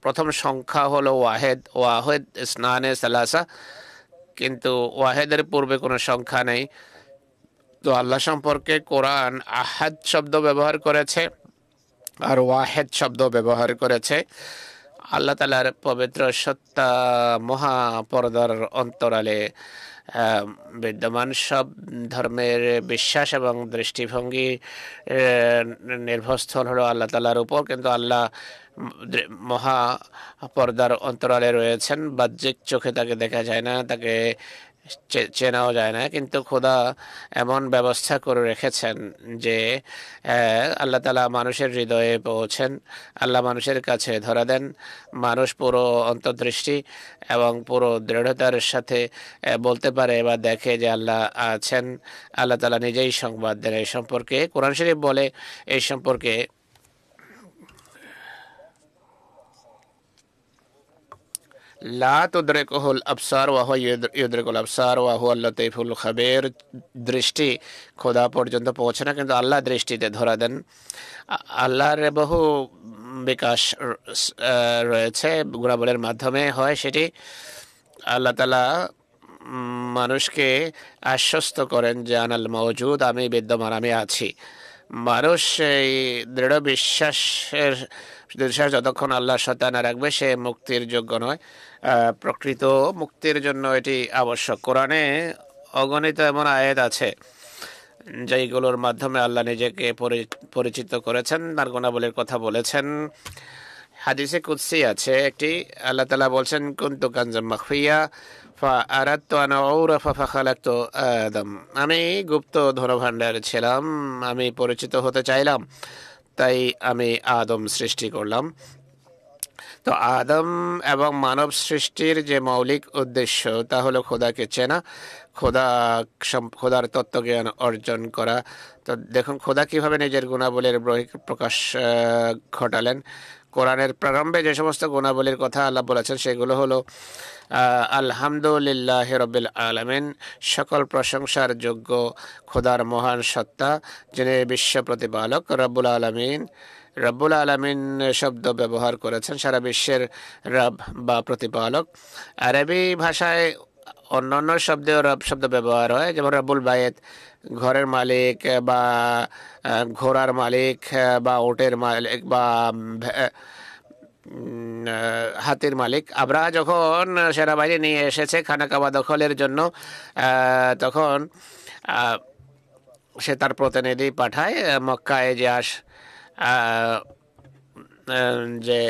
প্রথম সংখ্যা হলো ওয়াহেদ। ওয়াহেদ ইসনানে সালাসা, কিন্তু ওয়াহেদের পূর্বে কোনো সংখ্যা নেই। তো আল্লাহ সম্পর্কে কোরআন আহাদ শব্দ ব্যবহার করেছে আর ওয়াহেদ শব্দ ব্যবহার করেছে। আল্লাহ তাআলার পবিত্র সত্তা মহাপর্দার অন্তরালে বিদ্যমান। সব ধর্মের বিশ্বাস এবং দৃষ্টিভঙ্গি নির্ভরস্থল হলো আল্লাহ তাআলার উপর, কিন্তু আল্লাহ মহা পর্দার অন্তরালে রয়েছেন। বাহ্যিক চোখে তাকে দেখা যায় না, তাকে চেনাও যায় না, কিন্তু খোদা এমন ব্যবস্থা করে রেখেছেন যে আল্লাহ তাআলা মানুষের হৃদয়ে পৌঁছেন, আল্লাহ মানুষের কাছে ধরা দেন। মানুষ পুরো অন্তর্দৃষ্টি এবং পুরো দৃঢ়তার সাথে বলতে পারে বা দেখে যে আল্লাহ আছেন। আল্লাহ তাআলা নিজেই সংবাদ দেন এই সম্পর্কে। কোরআন শরীফ বলে এই সম্পর্কে, লা তুদরিকুহুল আবসার ওয়া হুয়া ইউদরিকুল আবসার ওয়া হুয়াল লাতীফুল খাবীর। দৃষ্টি খোদা পর্যন্ত পৌঁছে না, কিন্তু আল্লাহ দৃষ্টিতে ধরা দেন। আল্লাহর বহু বিকাশ রয়েছে, গুণাবলীর মাধ্যমে হয় সেটি। আল্লাহ তাআলা মানুষকে আশ্বস্ত করেন যে আনাল মওজুদ, আমি বিদ্যমান, আমি আছি। মানুষ এই দৃঢ় বিশ্বাসের যতক্ষণ আল্লাহর সত্তা না রাখবে সে মুক্তির যোগ্য নয়। প্রকৃত মুক্তির জন্য এটি আবশ্যক। কোরআনে অগণিত এমন আয়াত আছে যেগুলোর মাধ্যমে আল্লাহ নিজেকে পরিচিত করেছেন, তার গুণাবলীর কথা বলেছেন। হাদিসে কুদসি আছে একটি, আল্লাহ তাআলা বলছেন কুনতু কানজাম মাখফিয়া ফাআরাদতু আন আউরাফা ফাখালাকতু আদম। আমি গুপ্ত ধনভাণ্ডার ছিলাম, আমি পরিচিত হতে চাইলাম, তাই আমি আদম সৃষ্টি করলাম। তো আদম এবং মানব সৃষ্টির যে মৌলিক উদ্দেশ্য তা হলো খোদাকে চেনা, খোদার তত্ত্বজ্ঞান অর্জন করা। তো দেখুন খোদা কিভাবে নিজের গুণাবলীর প্রকাশ ঘটালেন। কোরআনের প্রারম্ভে যে সমস্ত গুণাবলীর কথা আল্লাহ বলেছেন সেগুলো হলো আলহামদুলিল্লাহি রাব্বিল আলামিন, সকল প্রশংসার যোগ্য খোদার মহান সত্তা যিনি বিশ্ব প্রতিপালক। রব্বুল আলামিন, রব্বুল আলামিন শব্দ ব্যবহার করেছেন সারা বিশ্বের রব বা প্রতিপালক। আরবি ভাষায় অন্যান্য শব্দেও রব শব্দ ব্যবহার হয়, যেমন রব্বুল বাইত, ঘরের মালিক বা ঘোড়ার মালিক বা ওটের মালিক বা হাতির মালিক। আমরা যখন সেনাবাহিনী নিয়ে এসেছে খানা কাবা দখলের জন্য, তখন সে তার প্রতিনিধি পাঠায় মক্কায় যে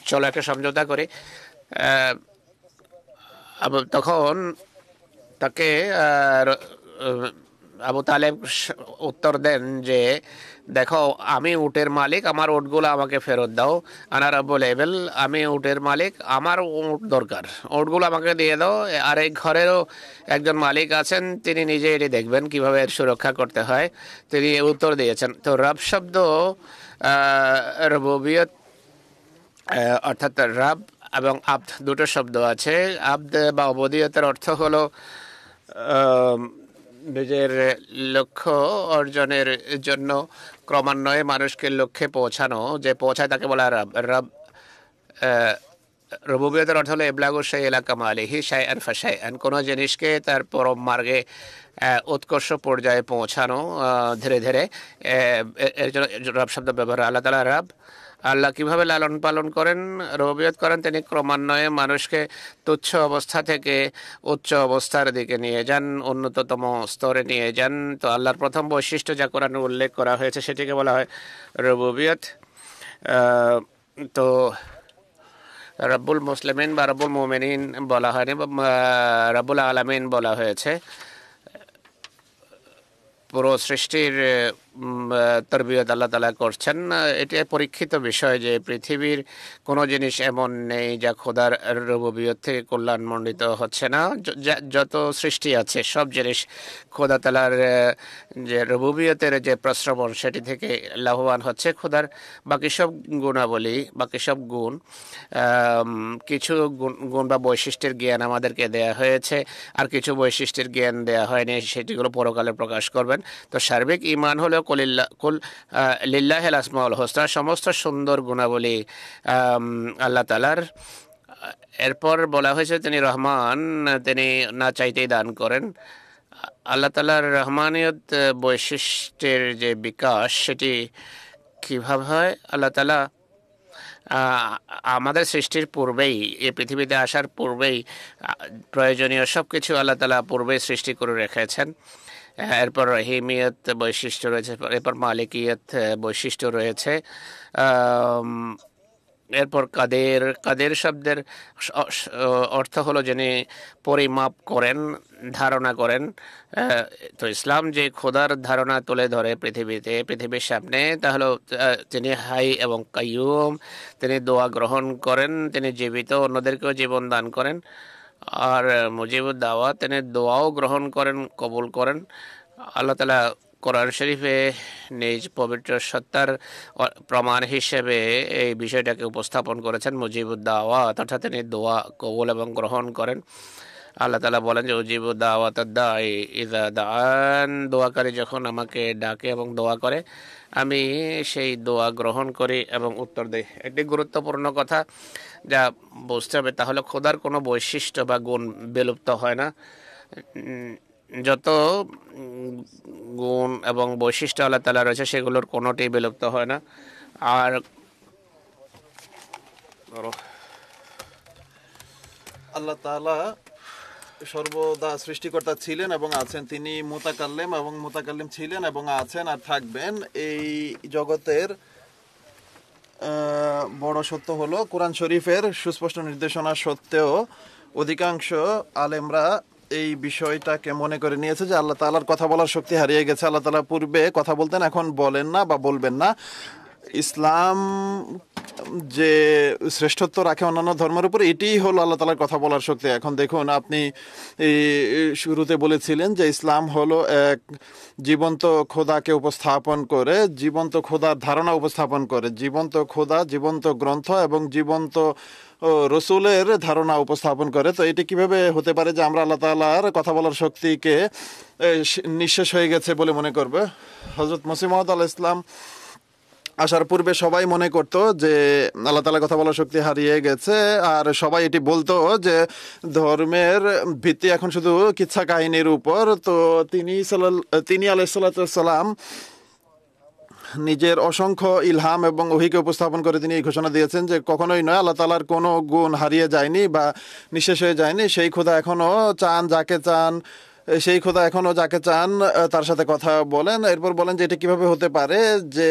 চলো একটা সমঝোতা করি। তখন তাকে আবু তালেব উত্তর দেন যে দেখো, আমি উটের মালিক, আমার উটগুলো আমাকে ফেরত দাও। আনা রব্বুল ইবিল, আমি উটের মালিক, আমার উট দরকার, উটগুলো আমাকে দিয়ে দাও। আর এই ঘরেরও একজন মালিক আছেন, তিনি নিজে এটি দেখবেন কিভাবে এর সুরক্ষা করতে হয়। তিনি উত্তর দিয়েছেন। তো রব শব্দ রুবুবিয়ত অর্থাৎ রব এবং আব্দ দুটো শব্দ আছে। আব্দ বা উবুদিয়তের অর্থ হলো নিজের লক্ষ্য অর্জনের জন্য ক্রমান্বয়ে মানুষকে লক্ষ্যে পৌঁছানো, যে পৌঁছায় তাকে বলা রব। রব রুবুবিয়তের অর্থ হলো ইবলাগু শাই ইলা কামালিহি শাইআন ফাশাইআন, কোনো জিনিসকে তার পরম মার্গে উৎকর্ষ পর্যায়ে পৌঁছানো ধীরে ধীরে, এর জন্য রব শব্দ ব্যবহার। আল্লাহ তাআলা রব। আল্লাহ কিভাবে লালন পালন করেন, রুবুবিয়ত করেন। তিনি ক্রমান্বয়ে মানুষকে তুচ্ছ অবস্থা থেকে উচ্চ অবস্থার দিকে নিয়ে যান, উন্নততম স্তরে নিয়ে যান। তো আল্লাহর প্রথম বৈশিষ্ট্য যা কোরআনে উল্লেখ করা হয়েছে সেটিকে বলা হয় রুবুবিয়ত। তো রব্বুল মুসলিমিন বা রব্বুল মুমিনিন বলা হয়নি, রব্বুল আলামিন বলা হয়েছে। পুরো সৃষ্টির তরবিয়ত আল্লাহ তাআলা করছেন। এটি পরীক্ষিত বিষয় যে পৃথিবীর কোনো জিনিস এমন নেই যা খোদার রুবুবিয়ত থেকে কল্যাণমণ্ডিত হচ্ছে না। যত সৃষ্টি আছে সব জিনিস খোদা তাআলার যে রুবুবিয়তের যে প্রশ্রবণ সেটি থেকে লাভবান হচ্ছে। খোদার বাকি সব গুণাবলী, বাকি সব গুণ, কিছু গুণ বা বৈশিষ্ট্যের জ্ঞান আমাদেরকে দেয়া হয়েছে, আর কিছু বৈশিষ্ট্যের জ্ঞান দেয়া হয়নি, সেটিগুলো পরকালে প্রকাশ করবেন। তো সার্বিক ঈমান হলো কুল লিল্লাহিল আসমাউল হুসনা, সমস্ত সুন্দর গুণাবলী আল্লাহ তাআলার। এরপর বলা হয়েছে তিনি রহমান, তিনি না চাইতেই দান করেন। আল্লাহ তাআলার রহমানিয়ত বৈশিষ্ট্যের যে বিকাশ সেটি কিভাবে হয়? আল্লাহ তাআলা আমাদের সৃষ্টির পূর্বেই, এই পৃথিবীতে আসার পূর্বেই প্রয়োজনীয় সব কিছু আল্লাহ তাআলা পূর্বেই সৃষ্টি করে রেখেছেন। এরপর রহিমিয়ত বৈশিষ্ট্য রয়েছে, এরপর মালিকিয়ত বৈশিষ্ট্য রয়েছে, এরপর কাদের শব্দের অর্থ হলো যিনি পরিমাপ করেন, ধারণা করেন। তো ইসলাম যে খোদার ধারণা তুলে ধরে পৃথিবীর সামনে, তা হলো তিনি হাই এবং কাইয়ুম, তিনি দোয়া গ্রহণ করেন, তিনি জীবিত, অন্যদেরকেও জীবন দান করেন। আর মুজিবুদ দাওয়া, তিনি দোয়াও গ্রহণ করেন, কবুল করেন। আল্লাহ তাআলা কোরআন শরীফে নিজ পবিত্র সত্তার প্রমাণ হিসেবে এই বিষয়টাকে উপস্থাপন করেছেন। মুজিবুদ দাওয়া অর্থাৎ তিনি দোয়া কবুল এবং গ্রহণ করেন। আল্লাহ তাআলা বলেন যে উজিবুদ দাওয়াতাদ দাঈ ইযা দাআন, দোয়াকারী যখন আমাকে ডাকে এবং দোয়া করে আমি সেই দোয়া গ্রহণ করি এবং উত্তর দেই। একটি গুরুত্বপূর্ণ কথা যা বুঝতে হবে তাহলে খোদার কোনো বৈশিষ্ট্য বা গুণ বিলুপ্ত হয় না। যত গুণ এবং বৈশিষ্ট্য আল্লাহ তাআলা রয়েছে সেগুলোর কোনোটি বিলুপ্ত হয় না। আর আল্লাহ তাআলা সর্বদা সৃষ্টিকর্তা ছিলেন এবং আছেন। তিনি মুতাকাল্লিম এবং মুতাকাল্লিম ছিলেন এবং আছেন আর থাকবেন। এই জগতের বড় সত্য হলো কোরআন শরীফের সুস্পষ্ট নির্দেশনা সত্ত্বেও অধিকাংশ আলেমরা এই বিষয়টাকে মনে করে নিয়েছে যে আল্লাহ তাআলার কথা বলার শক্তি হারিয়ে গেছে। আল্লাহ তাআলা পূর্বে কথা বলতেন, এখন বলেন না বা বলবেন না। ইসলাম যে শ্রেষ্ঠত্ব রাখে অন্যান্য ধর্মের উপরে, এটিই হলো আল্লাহ তাআলার কথা বলার শক্তি। এখন দেখুন, আপনি শুরুতে বলেছিলেন যে ইসলাম হলো এক জীবন্ত খোদাকে উপস্থাপন করে, জীবন্ত খোদার ধারণা উপস্থাপন করে, জীবন্ত খোদা, জীবন্ত গ্রন্থ এবং জীবন্ত রসুলের ধারণা উপস্থাপন করে। তো এটি কিভাবে হতে পারে যে আমরা আল্লাহ তাআলার কথা বলার শক্তিকে নিঃশেষ হয়ে গেছে বলে মনে করবে? হযরত মসিহ মাউদ আলাইহিস সালাম আসার পূর্বে সবাই মনে করতো যে আল্লাহ তাআলার কথা বলার শক্তি হারিয়ে গেছে, আর সবাই এটি বলতো যে ধর্মের ভিত্তি এখন শুধু কিচ্ছা কাহিনীর উপর। তো তিনি আলাইহিস সালাম নিজের অসংখ্য ইলহাম এবং ওহীকে উপস্থাপন করে তিনি এই ঘোষণা দিয়েছেন যে কখনোই নয়, আল্লাহ তাআলার কোনো গুণ হারিয়ে যায়নি বা নিঃশেষ হয়ে যায়নি। সেই খোদা এখনো চান যাকে চান, সেই খোদা এখনো যাকে চান তার সাথে কথা বলেন। এরপর বলেন যে এটা কিভাবে হতে পারে যে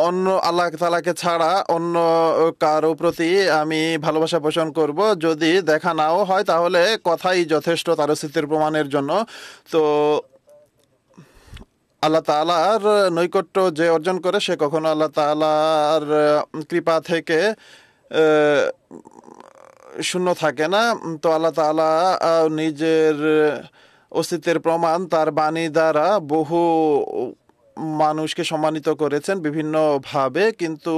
অন্য আল্লাহ তাআলাকে ছাড়া অন্য কারো প্রতি আমি ভালোবাসা পোষণ করব, যদি দেখা নাও হয় তাহলে কথাই যথেষ্ট তার অস্তিত্বের প্রমাণের জন্য। তো আল্লাহ তাআলার নৈকট্য যে অর্জন করে সে কখনো আল্লাহ তাআলার কৃপা থেকে শূন্য থাকে না। তো আল্লাহ তাআলা নিজের অস্তিত্বের প্রমাণ তার বাণী দ্বারা বহু মানুষকে সম্মানিত করেছেন বিভিন্নভাবে, কিন্তু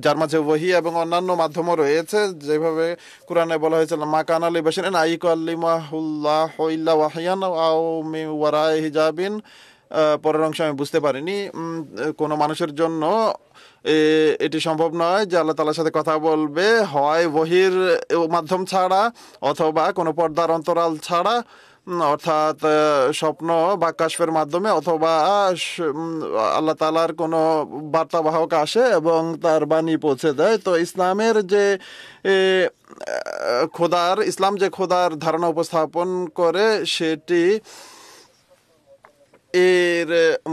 যার মাঝে ওহী এবং অন্যান্য মাধ্যমও রয়েছে। যেভাবে কোরআনে বলা হয়েছে মা কানা লিবাশারিন আন ইউকাল্লিমাহুল্লাহু ইল্লা ওয়াহয়ান আও মিন ওয়ারাই হিজাবিন, পরের অংশ আমি বুঝতে পারিনি। কোনো মানুষের জন্য এটি সম্ভব নয় যে আল্লাহ তাআলার সাথে কথা বলবে হয় ওহীর মাধ্যম ছাড়া অথবা কোনো পর্দার অন্তরাল ছাড়া। অর্থাৎ স্বপ্ন বা কাশফের মাধ্যমে, অথবা আল্লাহ তাআলার কোনো বার্তাবাহক আসে এবং তার বাণী পৌঁছে দেয়। তো ইসলামের যে ইসলাম যে খোদার ধারণা উপস্থাপন করে, সেটি এর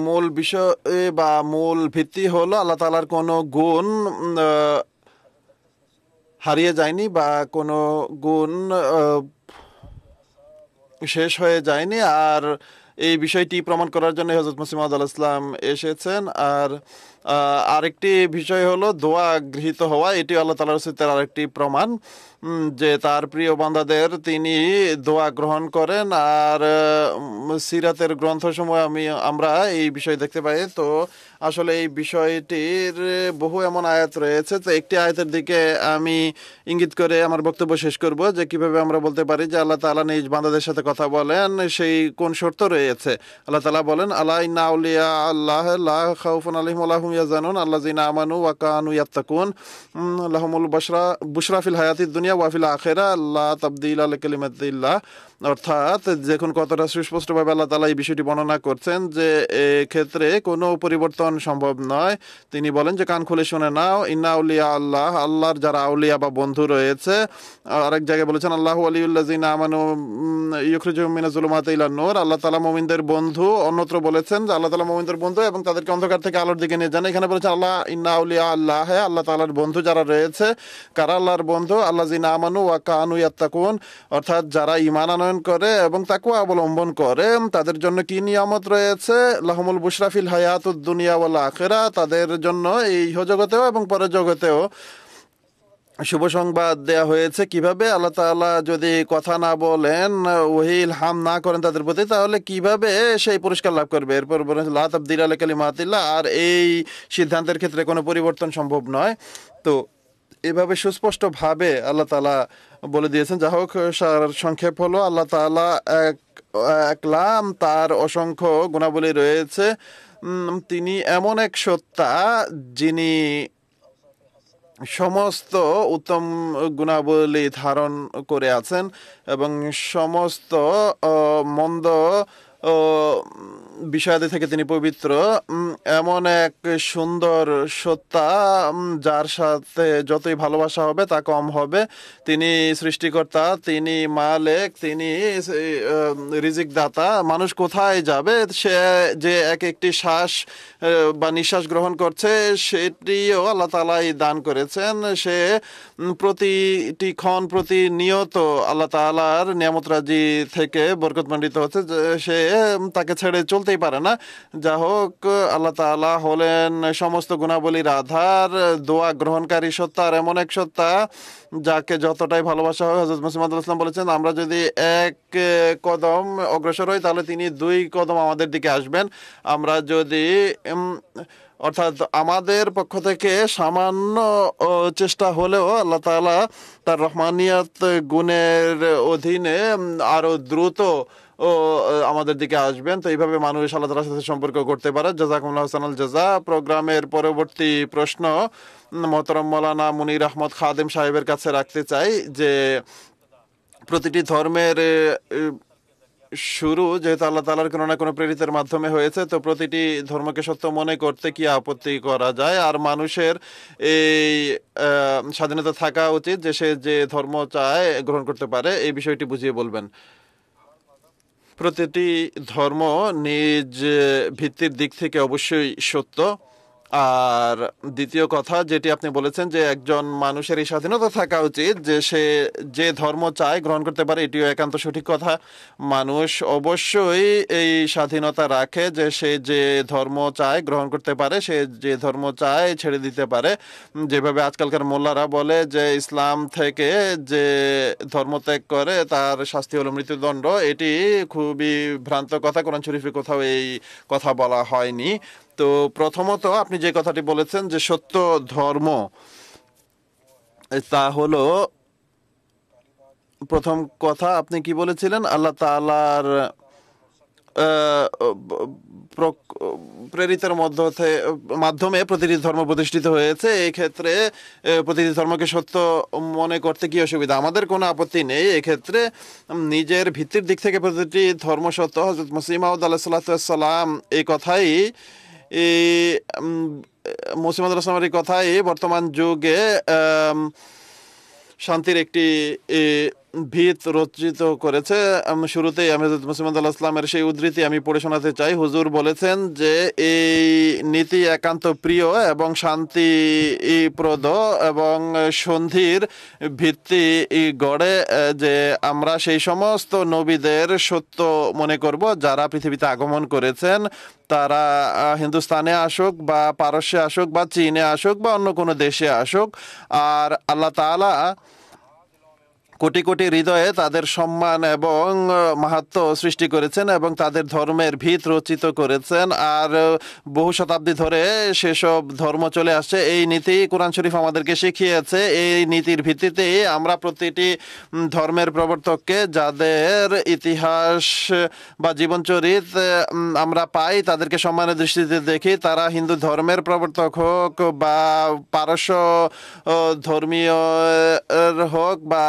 মূল বিষয় বা মূল ভিত্তি হলো আল্লাহ তাআলার কোনো গুণ হারিয়ে যায়নি বা কোনো গুণ শেষ হয়ে যায়নি। আর এই বিষয়টি প্রমাণ করার জন্য হযরত মুসলিম মাউদ আলাইহিস সালাম এসেছেন। আর আরেকটি বিষয় হলো দোয়া গৃহীত হওয়া, এটি আল্লাহ তাআলার অস্তিত্বের আরেকটি প্রমাণ যে তার প্রিয় বান্দাদের তিনি দোয়া গ্রহণ করেন। আর সিরাতের গ্রন্থসমূহে আমরা এই বিষয় দেখতে পাই। তো আসলে এই বিষয়টির বহু এমন আয়াত রয়েছে। তো একটি আয়াতের দিকে আমি ইঙ্গিত করে আমার বক্তব্য শেষ করব, যে কিভাবে আমরা বলতে পারি যে আল্লাহ তাআলা নিজ বান্দাদের সাথে কথা বলেন, সেই কোন শর্ত রয়েছে। আল্লাহ তাআলা বলেন, আলা ইন্না আউলিয়া আল্লাহ লা খাউফুন আলাইহিম ওয়া লা হুম ইয়াহজানুন আল্লাযিনা আমানু ওয়া কানু ইয়াত্তাকুন লাহুমুল বুশরা ফিল হায়াতিদ দুনিয়া ওয়া ফিল আখিরাহ লা তাবদীলা লিকালিমাতিল্লাহ। অর্থাৎ দেখুন কতটা সুস্পষ্টভাবে আল্লাহ তাআলা এই বিষয়টি বর্ণনা করছেন যে ক্ষেত্রে কোনো পরিবর্তন সম্ভব নয়। তিনি বলেন যে কান খুলে শুনে নাও, ইন্না আউলিয়া আল্লাহ, আল্লাহর যারা আউলিয়া বা বন্ধু রয়েছে। আরেক জায়গায় বলেছেন আল্লাহু ওয়ালিউল্লাযিনা আমানু ইউখরিজুহুম মিনাজ যুলুমাতি ইলান নূর, আল্লাহ তাআলা মুমিনদের বন্ধু। অন্যত্র বলেছেন যে আল্লাহ তাআলা মুমিনদের বন্ধু এবং তাদেরকে অন্ধকার থেকে আলোর দিকে নিয়ে যান। এখানে বলেছেন আল্লাহ ইন্না আউলিয়া আল্লাহ, আল্লাহ তাআলার বন্ধু যারা রয়েছে। কারা আল্লাহর বন্ধু? আল্লাযিনা আমানু ওয়া কানু ইয়াত্তাকুন, অর্থাৎ যারা ঈমান আনয়ন করে এবং তাকওয়া অবলম্বন করে, তাদের জন্য কি নিয়ামত রয়েছে? লাহুমুল বুশরা ফিল হায়াতুদ দুনিয়া ওয়াল আখিরাহ, তাদের জন্য এই ইহজগতেও এবং পরের জগতেও শুভ সংবাদ দেয়া হয়েছে। কিভাবে? আল্লাহ তাআলা যদি কথা না বলেন, ওহী ইলহাম না করেন তাদের প্রতি, তাহলে কিভাবে সেই পুরস্কার লাভ করবে? এরপর বলেন লা তাবদীলা লিকালিমাতিল্লাহ, আর এই সিদ্ধান্তের ক্ষেত্রে কোনো পরিবর্তন সম্ভব নয়। তো এভাবে সুস্পষ্টভাবে আল্লাহ তাআলা বলে দিয়েছেন। যা হোক, সংক্ষেপ হলো আল্লাহ তাআলা একলাম, তার অসংখ্য গুণাবলী রয়েছে। তিনি এমন এক সত্তা যিনি সমস্ত উত্তম গুণাবলী ধারণ করে আছেন এবং সমস্ত মন্দ বিষয়াদি থেকে তিনি পবিত্র। এমন এক সুন্দর সত্তা যার সাথে যতই ভালোবাসা হবে তা কম হবে। তিনি সৃষ্টিকর্তা, তিনি মালিক, তিনি রিজিক দাতা। মানুষ কোথায় যাবে? সে যে এক একটি শ্বাস বা নিঃশ্বাস গ্রহণ করছে, সেটিও আল্লাহ তাআলাই দান করেছেন। সে প্রতিটি ক্ষণ প্রতিনিয়ত আল্লাহ তাআলার নিয়ামতরাজি থেকে বরকতমণ্ডিত হচ্ছে। সে তাকে ছেড়ে চলতেই পারে না। যা হোক, আল্লাহ তাআলা হলেন সমস্ত গুণাবলীর আধার, দোয়া গ্রহণকারী সত্তা, আর এমন এক সত্তা যাকে যতটাই ভালোবাসা হয়। হযরত মুসলিম মাউদ আলাইহিস সালাম বলেছেন, আমরা যদি এক কদম অগ্রসর হই তাহলে তিনি 2 কদম আমাদের দিকে আসবেন। আমরা যদি অর্থাৎ আমাদের পক্ষ থেকে সামান্য চেষ্টা হলেও আল্লাহ তাআলা তার রহমানিয়ত গুণের অধীনে আরো দ্রুত আমাদের দিকে আসবেন। তো এইভাবে মানুষ আল্লাহ তাআলার সাথে সম্পর্ক করতে পারে। জাযাকুমুল্লাহু খায়রাল জাযা। প্রোগ্রামের পরবর্তী প্রশ্ন মোহতারাম মাওলানা মুনির আহমদ খাদেম সাহেবের কাছে রাখতে চাই, যে প্রতিটি ধর্মের শুরু যেহেতু আল্লাহ তাআলার কোনো না কোনো প্রেরিতের মাধ্যমে হয়েছে, তো প্রতিটি ধর্মকে সত্য মনে করতে কি আপত্তি করা যায়? আর মানুষের এই স্বাধীনতা থাকা উচিত যে সে যে ধর্ম চায় গ্রহণ করতে পারে, এই বিষয়টি বুঝিয়ে বলবেন। প্রতিটি ধর্ম নিজ ভিত্তির দিক থেকে অবশ্যই সত্য। আর দ্বিতীয় কথা যেটি আপনি বলেছেন যে একজন মানুষের এই স্বাধীনতা থাকা উচিত যে সে যে ধর্ম চায় গ্রহণ করতে পারে, এটিও একান্ত সঠিক কথা। মানুষ অবশ্যই এই স্বাধীনতা রাখে যে সে যে ধর্ম চায় গ্রহণ করতে পারে, সে যে ধর্ম চায় ছেড়ে দিতে পারে। যেভাবে আজকালকার মোল্লারা বলে যে ইসলাম থেকে যে ধর্ম ত্যাগ করে তার শাস্তি হলো মৃত্যুদণ্ড, এটি খুবই ভ্রান্ত কথা। কোরআন শরীফে কোথাও এই কথা বলা হয়নি। তো প্রথমত আপনি যে কথাটি বলেছেন যে সত্য ধর্ম, তা হলো প্রথম কথা আপনি কি বলেছিলেন? আল্লাহ তাআলার প্রেরিতের মাধ্যমে প্রতিটি ধর্ম প্রতিষ্ঠিত হয়েছে। এই ক্ষেত্রে প্রতিটি ধর্মকে সত্য মনে করতে কি অসুবিধা? আমাদের কোনো আপত্তি নেই। এক্ষেত্রে নিজের ভিত্তির দিক থেকে প্রতিটি ধর্ম সত্য। হযরত মসিহ মাউদ আলাইহিসসালাম এই কথাই মসিহ মাউদ আলাইহিসসালামের এই কথাই বর্তমান যুগে শান্তির একটি ভিত রচিত করেছে। শুরুতেই আমি হযরত মসিহ মাউদ আলাইহিস সালামের সেই উদ্ধৃতি আমি পড়ে শোনাতে চাই। হুজুর বলেছেন যে এই নীতি একান্ত প্রিয় এবং শান্তিপ্রদ এবং সন্ধির ভিত্তি গড়ে যে আমরা সেই সমস্ত নবীদের সত্য মনে করব যারা পৃথিবীতে আগমন করেছেন, তারা হিন্দুস্তানে আসুক বা পারস্যে আসুক বা চীনে আসুক বা অন্য কোনো দেশে আসুক, আর আল্লাহ তাআলা কোটি কোটি হৃদয়ে তাদের সম্মান এবং মাহাত্ম্য সৃষ্টি করেছেন এবং তাদের ধর্মের ভিত রচিত করেছেন। আর বহু শতাব্দী ধরে সেসব ধর্ম চলে আসছে। এই নীতি কোরআন শরীফ আমাদেরকে শিখিয়েছে। এই নীতির ভিত্তিতে আমরা প্রতিটি ধর্মের প্রবর্তককে, যাদের ইতিহাস বা জীবনচরিত আমরা পাই, তাদেরকে সম্মানের দৃষ্টিতে দেখি। তারা হিন্দু ধর্মের প্রবর্তক হোক বা পারস্য ধর্মীয় হোক বা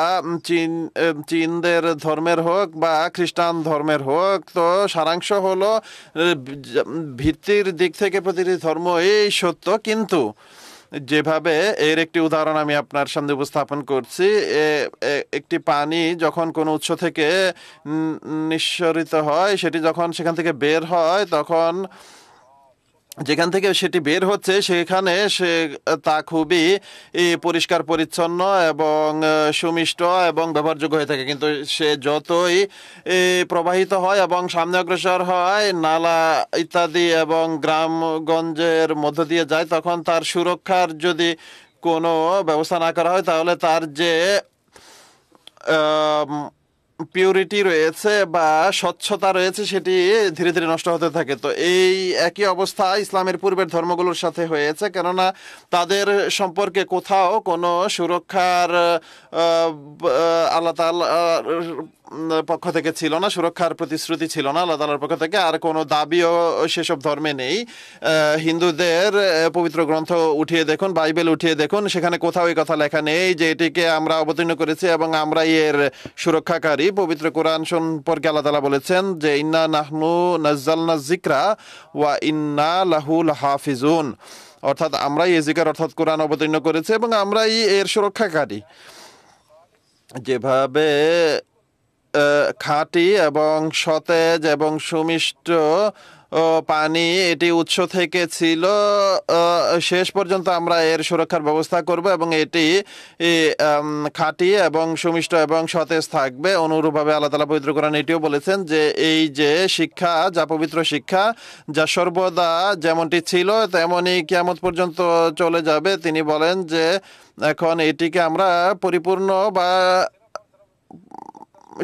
চীনদের ধর্মের হোক বা খ্রিস্টান ধর্মের হোক। তো সারাংশ হলো ভিত্তির দিক থেকে প্রতিটি ধর্ম এই সত্য, কিন্তু যেভাবে এর একটি উদাহরণ আমি আপনার সামনে উপস্থাপন করছি। একটি পানি যখন কোনো উৎস থেকে নিঃসরিত হয়, সেটি যখন সেখান থেকে বের হয়, তখন যেখান থেকে সেটি বের হচ্ছে সেখানে তা খুবই পরিষ্কার পরিচ্ছন্ন এবং সুমিষ্ট এবং ব্যবহারযোগ্য হয়ে থাকে। কিন্তু সে যতই প্রবাহিত হয় এবং সামনে অগ্রসর হয়, নালা ইত্যাদি এবং গ্রামগঞ্জের মধ্য দিয়ে যায়, তখন তার সুরক্ষার যদি কোনো ব্যবস্থা না করা হয়, তাহলে তার যে পিউরিটি রয়েছে বা স্বচ্ছতা রয়েছে সেটি ধীরে ধীরে নষ্ট হতে থাকে। তো এই একই অবস্থা ইসলামের পূর্বের ধর্মগুলোর সাথে হয়েছে, কেননা তাদের সম্পর্কে কোথাও কোনো সুরক্ষার আল্লাহ তাআলার পক্ষ থেকে ছিল না, সুরক্ষার প্রতিশ্রুতি ছিল না আল্লাহ তাআলার পক্ষ থেকে, আর কোনো দাবিও সেসব ধর্মে নেই। হিন্দুদের পবিত্র গ্রন্থ উঠিয়ে দেখুন, বাইবেল উঠিয়ে দেখুন, সেখানে কোথাও এই কথা লেখা নেই যে এটিকে আমরা অবতীর্ণ করেছি এবং আমরা এর সুরক্ষাকারী। পবিত্র কোরআন সম্পর্কে আল্লাহ তাআলা বলেছেন যে ইন্না নাহনু নাজ্জালনা যিকরা ওয়া ইন্না লাহু লাহাফিজুন, অর্থাৎ আমরাই এই যিকর অর্থাৎ কোরআন অবতীর্ণ করেছি এবং আমরাই এর সুরক্ষাকারী। যেভাবে খাঁটি এবং সতেজ এবং সুমিষ্ট পানি এটি উৎস থেকে ছিল, শেষ পর্যন্ত আমরা এর সুরক্ষার ব্যবস্থা করব এবং এটি খাঁটি এবং সুমিষ্ট এবং সতেজ থাকবে। অনুরূপভাবে আল্লাহ তাআলা পবিত্র কোরআনে এটিও বলেছেন যে এই যে শিক্ষা, যা পবিত্র শিক্ষা, যা সর্বদা যেমনটি ছিল তেমনই কিয়ামত পর্যন্ত চলে যাবে, তিনি বলেন যে এখন এটিকে আমরা পরিপূর্ণ বা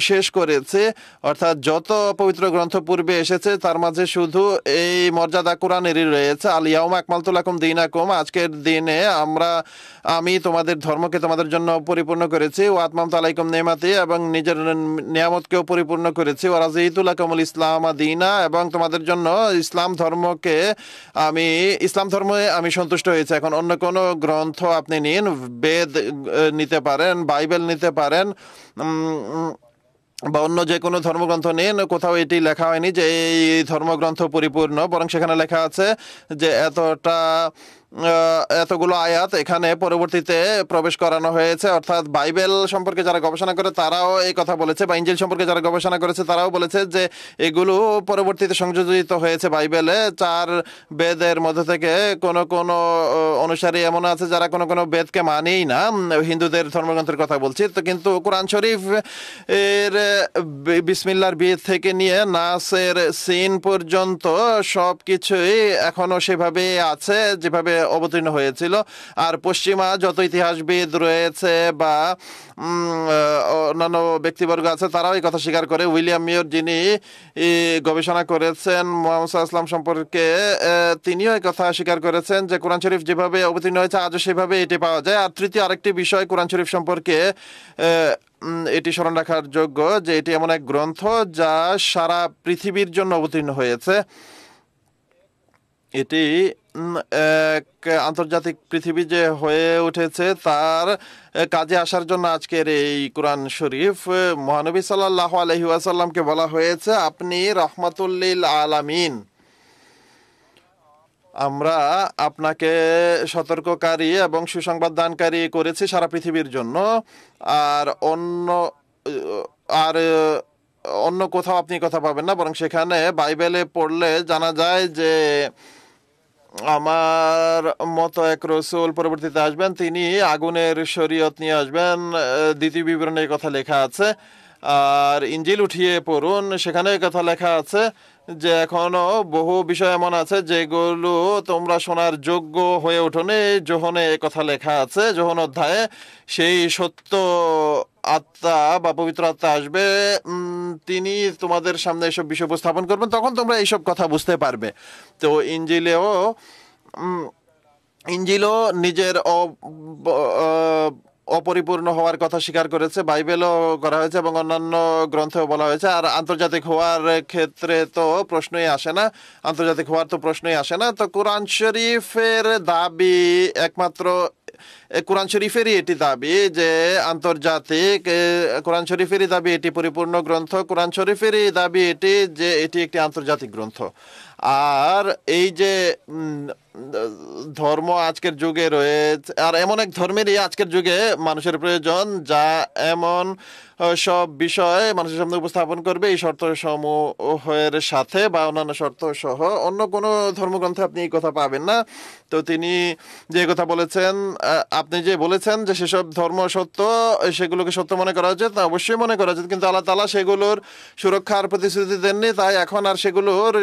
শেষ করেছে। অর্থাৎ যত পবিত্র গ্রন্থ পূর্বে এসেছে তার মাঝে শুধু এই মর্যাদা কোরআনেরই রয়েছে। আল ইয়াউমা আকমালতু লাকুম দীনাকুম, আজকের দিনে আমি তোমাদের ধর্মকে তোমাদের জন্য পরিপূর্ণ করেছি। ওয়া আতমামতু আলাইকুম নিয়ামতি, এবং নিজের নিয়ামতকেও পরিপূর্ণ করেছি। ওয়া রাযীতু লাকুমুল ইসলাম দীনা, এবং তোমাদের জন্য ইসলাম ধর্মে আমি সন্তুষ্ট হয়েছি। এখন অন্য কোনো গ্রন্থ আপনি নিন, বেদ নিতে পারেন, বাইবেল নিতে পারেন বা অন্য যে কোনো ধর্মগ্রন্থ নিন, কোথাও এটি লেখা হয়নি যে এই ধর্মগ্রন্থ পরিপূর্ণ, বরং সেখানে লেখা আছে যে এতগুলো আয়াত এখানে পরবর্তীতে প্রবেশ করানো হয়েছে। অর্থাৎ বাইবেল সম্পর্কে যারা গবেষণা করে তারাও এই কথা বলেছে, বা ইনজিল সম্পর্কে যারা গবেষণা করেছে তারাও বলেছে যে এগুলো পরবর্তীতে সংযোজিত হয়েছে বাইবেলে। 4 বেদের মধ্যে থেকে কোনো কোনো অনুসারী এমন আছে যারা কোনো কোনো বেদকে মানেই না, হিন্দুদের ধর্মগ্রন্থের কথা বলছি। তো কিন্তু কোরআন শরীফ এর বিসমিল্লাহর বি থেকে নিয়ে নাসের সিন পর্যন্ত সব কিছুই এখনো সেভাবে আছে যেভাবে অবতীর্ণ হয়েছিল। আর পশ্চিমা যত ইতিহাসবিদ রয়েছে বা অন্যান্য ব্যক্তিবর্গ আছে তারাও এই কথা স্বীকার করে। উইলিয়াম মিওর, যিনি গবেষণা করেছেন মুহাম্মদ সাল্লাল্লাহু আলাইহি ওয়াসাল্লাম সম্পর্কে, তিনিও এই কথা স্বীকার করেছেন যে কোরআন শরীফ যেভাবে অবতীর্ণ হয়েছে আজও সেভাবে এটি পাওয়া যায়। আর তৃতীয় আরেকটি বিষয় কোরআন শরীফ সম্পর্কে এটি স্মরণ রাখার যোগ্য যে এটি এমন এক গ্রন্থ যা সারা পৃথিবীর জন্য অবতীর্ণ হয়েছে। এটি এক আন্তর্জাতিক পৃথিবী যে হয়ে উঠেছে তার কাজে আসার জন্য আজকের এই কোরআন শরীফ। মহানবী সাল্লাল্লাহু আলাইহি ওয়াসাল্লামকে বলা হয়েছে আপনি রহমাতুল লিল আলামিন। আমরা আপনাকে সতর্ককারী এবং সুসংবাদ দানকারী করেছি সারা পৃথিবীর জন্য। আর অন্য কোথাও আপনি কথা পাবেন না, বরং সেখানে বাইবেলে পড়লে জানা যায় যে আমার মতো এক রসুল পরবর্তীতে আসবেন, তিনি আগুনের শরীয়ত নিয়ে আসবেন। দ্বিতীয় বিবরণে কথা লেখা আছে। আর ইঞ্জিল উঠিয়ে পড়ুন, সেখানে কথা লেখা আছে যে এখনো বহু বিষয় এমন আছে যেগুলো তোমরা শোনার যোগ্য হয়ে ওঠেনি। যোহনে কথা লেখা আছে, যোহন অধ্যায়ে, সেই সত্য আত্মা বা পবিত্র আত্মা আসবে, তিনি তোমাদের সামনে এসব বিষয় উপস্থাপন করবেন, তখন তোমরা এইসব কথা বুঝতে পারবে। তো ইঞ্জিলও নিজের অপরিপূর্ণ হওয়ার কথা স্বীকার করেছে, বাইবেলও করা হয়েছে এবং অন্যান্য গ্রন্থেও বলা হয়েছে। আর আন্তর্জাতিক হওয়ার ক্ষেত্রে তো প্রশ্নই আসে না, আন্তর্জাতিক হওয়ার তো প্রশ্নই আসে না। তো কোরআন শরীফের দাবি একমাত্র কোরআন শরীফেরই এটি দাবি যে আন্তর্জাতিক, কোরআন শরীফেরই দাবি এটি পরিপূর্ণ গ্রন্থ, কোরআন শরীফেরই দাবি এটি যে এটি একটি আন্তর্জাতিক গ্রন্থ। আর এই যে ধর্ম আজকের যুগে রয়েছে, আর এমন এক ধর্মেরই আজকের যুগে মানুষের প্রয়োজন যা এমন সব বিষয় মানুষের সামনে উপস্থাপন করবে এই শর্ত সমূহের সাথে বা অন্যান্য শর্ত সহ। অন্য কোনো ধর্মগ্রন্থে আপনি এই কথা পাবেন না। তো তিনি যে কথা বলেছেন, আপনি যে বলেছেন যে সেসব ধর্ম সত্য, সেগুলোকে সত্য মনে করা উচিত, অবশ্যই মনে করা উচিত, কিন্তু আল্লাহ তাআলা সেগুলোর সুরক্ষার প্রতিশ্রুতি দেননি, তাই এখন আর সেগুলোর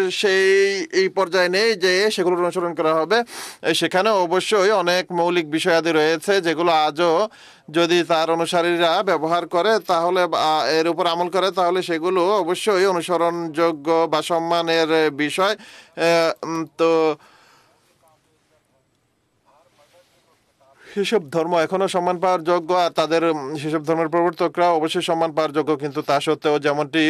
এই পর্যায়ে নেই যে সেগুলোর অনুসরণ করা হবে। সেখানে অবশ্যই অনেক মৌলিক বিষয়াদি রয়েছে যেগুলো আজও যদি তার অনুসারীরা ব্যবহার করে তাহলে এর উপর আমল করে তাহলে সেগুলো অবশ্যই অনুসরণযোগ্য বা সম্মানের বিষয়। তো সেসব ধর্ম এখনো সম্মান পাওয়ার যোগ্য, আর তাদের সেসব ধর্মের প্রবর্তকরা অবশ্যই সম্মান পাওয়ার যোগ্য, কিন্তু তা সত্ত্বেও যেমনটি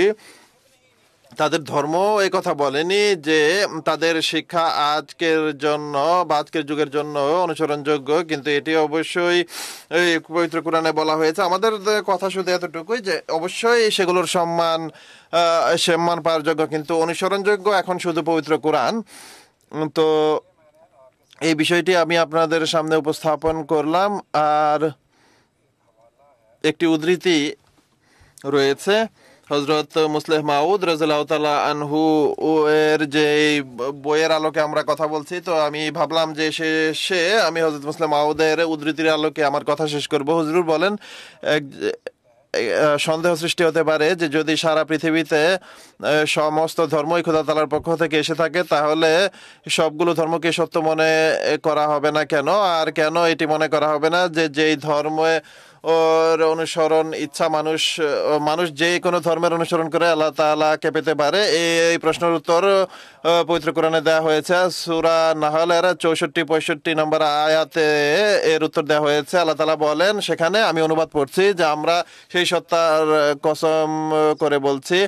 তাদের ধর্ম এই কথা বলেনি যে তাদের শিক্ষা আজকের জন্য বা আজকের যুগের জন্য অনুসরণযোগ্য, কিন্তু এটি অবশ্যই পবিত্র কোরআনে বলা হয়েছে। আমাদের কথা শুধু এতটুকুই যে অবশ্যই সেগুলোর সম্মান পাওয়ার যোগ্য, কিন্তু অনুসরণযোগ্য এখন শুধু পবিত্র কোরআন। তো এই বিষয়টি আমি আপনাদের সামনে উপস্থাপন করলাম। আর একটি উদ্ধৃতি রয়েছে হযরত মুসলিহ মাউদ রাদিয়াল্লাহু তাআলা আনহু এর যে বইয়ের আলোকে আমরা কথা বলছি, তো আমি ভাবলাম যে শেষে আমি হযরত মুসলিহ মাউদের উদ্ধৃতির আলোকে আমার কথা শেষ করব। হুজুর বলেন, সন্দেহ সৃষ্টি হতে পারে যে যদি সারা পৃথিবীতে সমস্ত ধর্মই খোদা তাআলার পক্ষ থেকে এসে থাকে তাহলে সবগুলো ধর্মকে সত্য মনে করা হবে না কেন? আর কেন এটি মনে করা হবে না যে যেই ধর্মে ওর অনুসরণ ইচ্ছা মানুষ যে কোনো ধর্মের অনুসরণ করে আল্লাহ তাআলাকে পেতে পারে? এই প্রশ্নের উত্তর পবিত্র কোরআনে দেওয়া হয়েছে। সূরা নাহলের 64-65 নম্বর আয়াতে এর উত্তর দেওয়া হয়েছে। আল্লাহ তাআলা বলেন সেখানে, আমি অনুবাদ পড়ছি, যে আমরা সেই সত্তার কসম করে বলছি,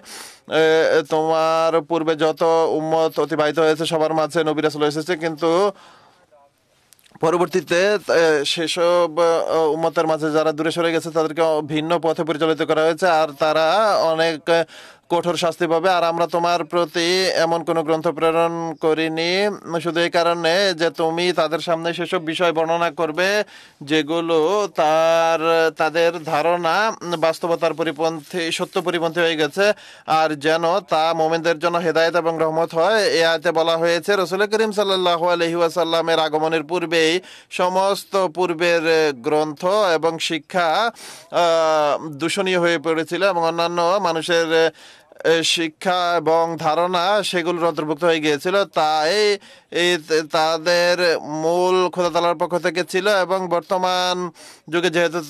তোমার পূর্বে যত উম্মত অতিবাহিত হয়েছে সবার মাঝে নবী রাসূল এসেছে, কিন্তু পরবর্তীতে সেসব উম্মতের মাঝে যারা দূরে সরে গেছে তাদেরকে ভিন্ন পথে পরিচালিত করা হয়েছে আর তারা অনেক কঠোর শাস্তি পাবে। আর আমরা তোমার প্রতি এমন কোনো গ্রন্থ প্রেরণ করিনি শুধু এই কারণে যে তুমি তাদের সামনে সেসব বিষয় বর্ণনা করবে যেগুলো তাদের ধারণা বাস্তবতার সত্য পরিপন্থী হয়ে গেছে, আর যেন তা মুমিনদের জন্য হেদায়েত এবং রহমত হয়। এই আয়াতে বলা হয়েছে রাসূল করিম সাল্লাল্লাহু আলাইহি ওয়াসাল্লামের আগমনের পূর্বেই সমস্ত পূর্বের গ্রন্থ এবং শিক্ষা দূষণীয় হয়ে পড়েছিল এবং অন্যান্য মানুষের শিক্ষা এবং ধারণা সেগুলোর অন্তর্ভুক্ত হয়ে গিয়েছিল। তাই এই তাদের মূল খোদা তাআলার পক্ষ থেকে ছিল, এবং বর্তমান যুগে যেহেতু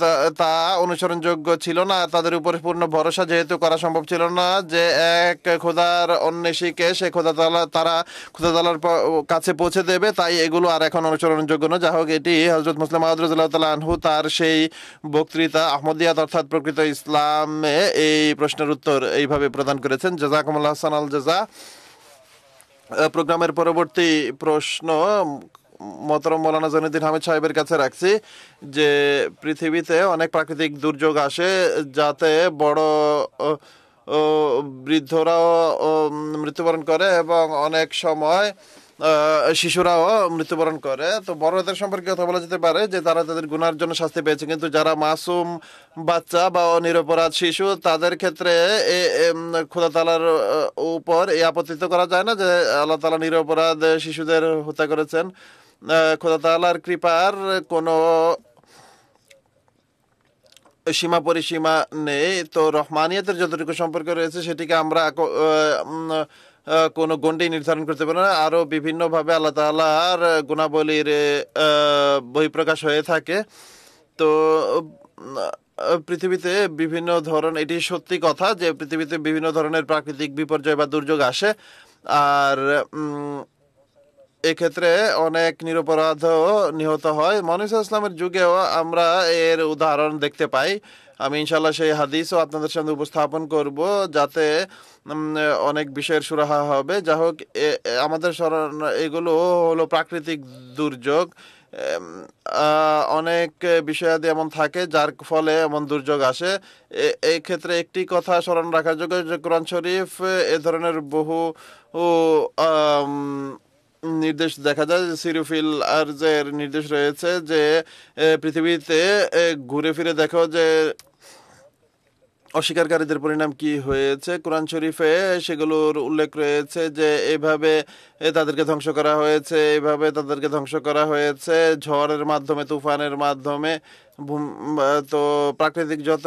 তা অনুসরণযোগ্য ছিল না, তাদের উপরে পূর্ণ ভরসা যেহেতু করা সম্ভব ছিল না যে এক খোদার অন্বেষীকে সে খোদা তাআলা তারা খোদা তাআলার কাছে পৌঁছে দেবে, তাই এগুলো আর এখন অনুসরণযোগ্য না। যা হোক, এটি হযরত মুসলিম মাউদ রাদিয়াল্লাহু তাআলা আনহু তার সেই বক্তৃতা আহমদিয়াত অর্থাৎ প্রকৃত ইসলামে এই প্রশ্নের উত্তর এইভাবে প্রদান করেছেন। জাযাকুমুল্লাহু আহসানাল জাযা। প্রোগ্রামের পরবর্তী প্রশ্ন মোহতরম মৌলানা জৈনুদ্দিন হামিদ সাহেবের কাছে রাখছি যে পৃথিবীতে অনেক প্রাকৃতিক দুর্যোগ আসে যাতে বড় বৃদ্ধরাও মৃত্যুবরণ করে এবং অনেক সময় শিশুরাও মৃত্যুবরণ করে। তো বড়দের সম্পর্কে কথা বলা যেতে পারে যে তারা তাদের গুনার জন্য শাস্তি পেয়েছে, কিন্তু যারা মাসুম বাচ্চা বা নিরপরাধ শিশু তাদের ক্ষেত্রে খোদা তাআলার উপর এই আপত্তিত করা যায় না যে আল্লাহ তাআলা নিরপরাধ শিশুদের হত্যা করেছেন। খোদা তাআলার কৃপার কোনো সীমা পরিসীমা নেই। তো রহমানিয়তের যতটুকু সম্পর্ক রয়েছে সেটিকে আমরা কোনো গণ্ডি নির্ধারণ করতে পারে না। আরো বিভিন্নভাবে আল্লাহ তাআলার গুণাবলীর বহিঃপ্রকাশ হয়ে থাকে। তো পৃথিবীতে বিভিন্ন ধরনের, এটি সত্যি কথা যে পৃথিবীতে বিভিন্ন ধরনের প্রাকৃতিক বিপর্যয় বা দুর্যোগ আসে, আর এক্ষেত্রে অনেক নিরপরাধ নিহত হয়। মুহাম্মদ সাল্লাল্লাহু আলাইহি ওয়াসাল্লামের যুগেও আমরা এর উদাহরণ দেখতে পাই। আমি ইনশাআল্লাহ সেই হাদিসও আপনাদের সামনে উপস্থাপন করব যাতে অনেক বিষয়ের সুরাহা হবে। যা হোক, আমাদের স্মরণ এগুলো হলো প্রাকৃতিক দুর্যোগ। অনেক বিষয়াদি এমন থাকে যার ফলে এমন দুর্যোগ আসে। এই ক্ষেত্রে একটি কথা স্মরণ রাখার যোগ্য যে কোরআন শরীফ এ ধরনের বহু নির্দেশ দেখা যায়। সিরুফিল আরজের নির্দেশ রয়েছে যে পৃথিবীতে ঘুরে ফিরে দেখো যে অস্বীকারীদের পরিণাম কি হয়েছে। কোরআন শরীফে সেগুলোর উল্লেখ রয়েছে যে এইভাবে তাদেরকে ধ্বংস করা হয়েছে, এইভাবে তাদেরকে ধ্বংস করা হয়েছে ঝড়ের মাধ্যমে, তুফানের মাধ্যমে। তো প্রাকৃতিক যত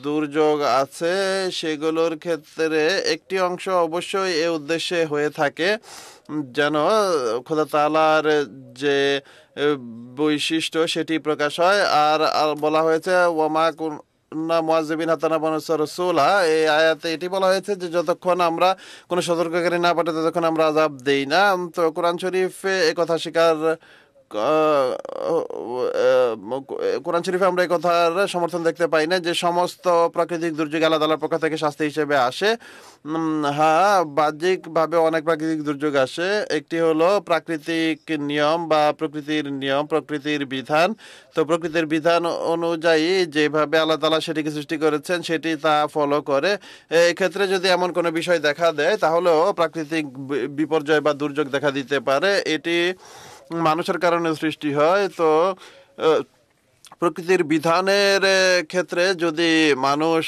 দুর্যোগ আছে সেগুলোর ক্ষেত্রে একটি অংশ অবশ্যই এ উদ্দেশ্যে হয়ে থাকে যেন খোদা তাআলার যে বৈশিষ্ট্য সেটি প্রকাশ হয়। আর বলা হয়েছে ওয়ামা না মুআযযিবিন হাত্তা নাবআসা রাসূলা, এই আয়াতে এটি বলা হয়েছে যে যতক্ষণ আমরা কোনো সতর্ককারী না পাঠাই ততক্ষণ আমরা আযাব দেই না। তো কোরআন শরীফে এই কথা স্বীকার কোরআন শরীফে আমরা এই কথার সমর্থন দেখতে পাই না যে সমস্ত প্রাকৃতিক দুর্যোগ আল্লাহ তাআলার পক্ষ থেকে শাস্তি হিসেবে আসে। হ্যাঁ, বাহ্যিকভাবে অনেক প্রাকৃতিক দুর্যোগ আসে। একটি হলো প্রাকৃতিক নিয়ম বা প্রকৃতির নিয়ম, প্রকৃতির বিধান। তো প্রকৃতির বিধান অনুযায়ী যেভাবে আল্লাহ তাআলা সেটিকে সৃষ্টি করেছেন সেটি তা ফলো করে। এক্ষেত্রে যদি এমন কোনো বিষয় দেখা দেয় তাহলেও প্রাকৃতিক বিপর্যয় বা দুর্যোগ দেখা দিতে পারে। এটি মানুষের কারণে সৃষ্টি হয়। তো প্রকৃতির বিধানের ক্ষেত্রে যদি মানুষ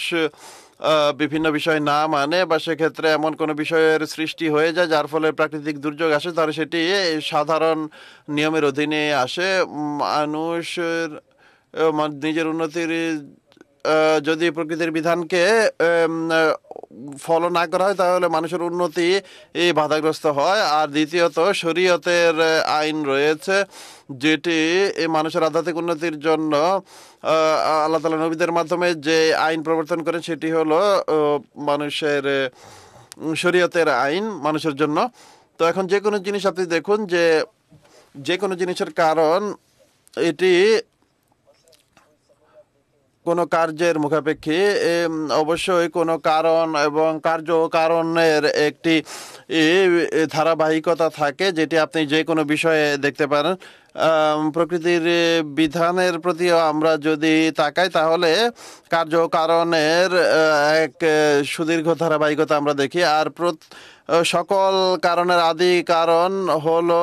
বিভিন্ন বিষয় না মানে বা সেক্ষেত্রে এমন কোনো বিষয়ের সৃষ্টি হয়ে যায় যার ফলে প্রাকৃতিক দুর্যোগ আসে, তাহলে সেটি সাধারণ নিয়মের অধীনে আসে। মানুষের নিজের উন্নতির যদি প্রকৃতির বিধানকে ফলো না করা হয় তাহলে মানুষের উন্নতি বাধাগ্রস্ত হয়। আর দ্বিতীয়ত শরীয়তের আইন রয়েছে যেটি মানুষের আধ্যাত্মিক উন্নতির জন্য আল্লাহ তাআলা নবীদের মাধ্যমে যে আইন প্রবর্তন করে সেটি হলো মানুষের শরীয়তের আইন মানুষের জন্য। তো এখন যে কোনো জিনিস আপনি দেখুন যে কোনো জিনিসের কারণ এটি কোনো কার্যের মুখাপেক্ষী, অবশ্যই কোনো কারণ এবং কারণের একটি ধারাবাহিকতা থাকে যেটি আপনি যে কোনো বিষয়ে দেখতে পারেন। প্রকৃতির বিধানের প্রতিও আমরা যদি তাকাই তাহলে কারণের এক সুদীর্ঘ ধারাবাহিকতা আমরা দেখি। আর সকল কারণের আদি কারণ হলো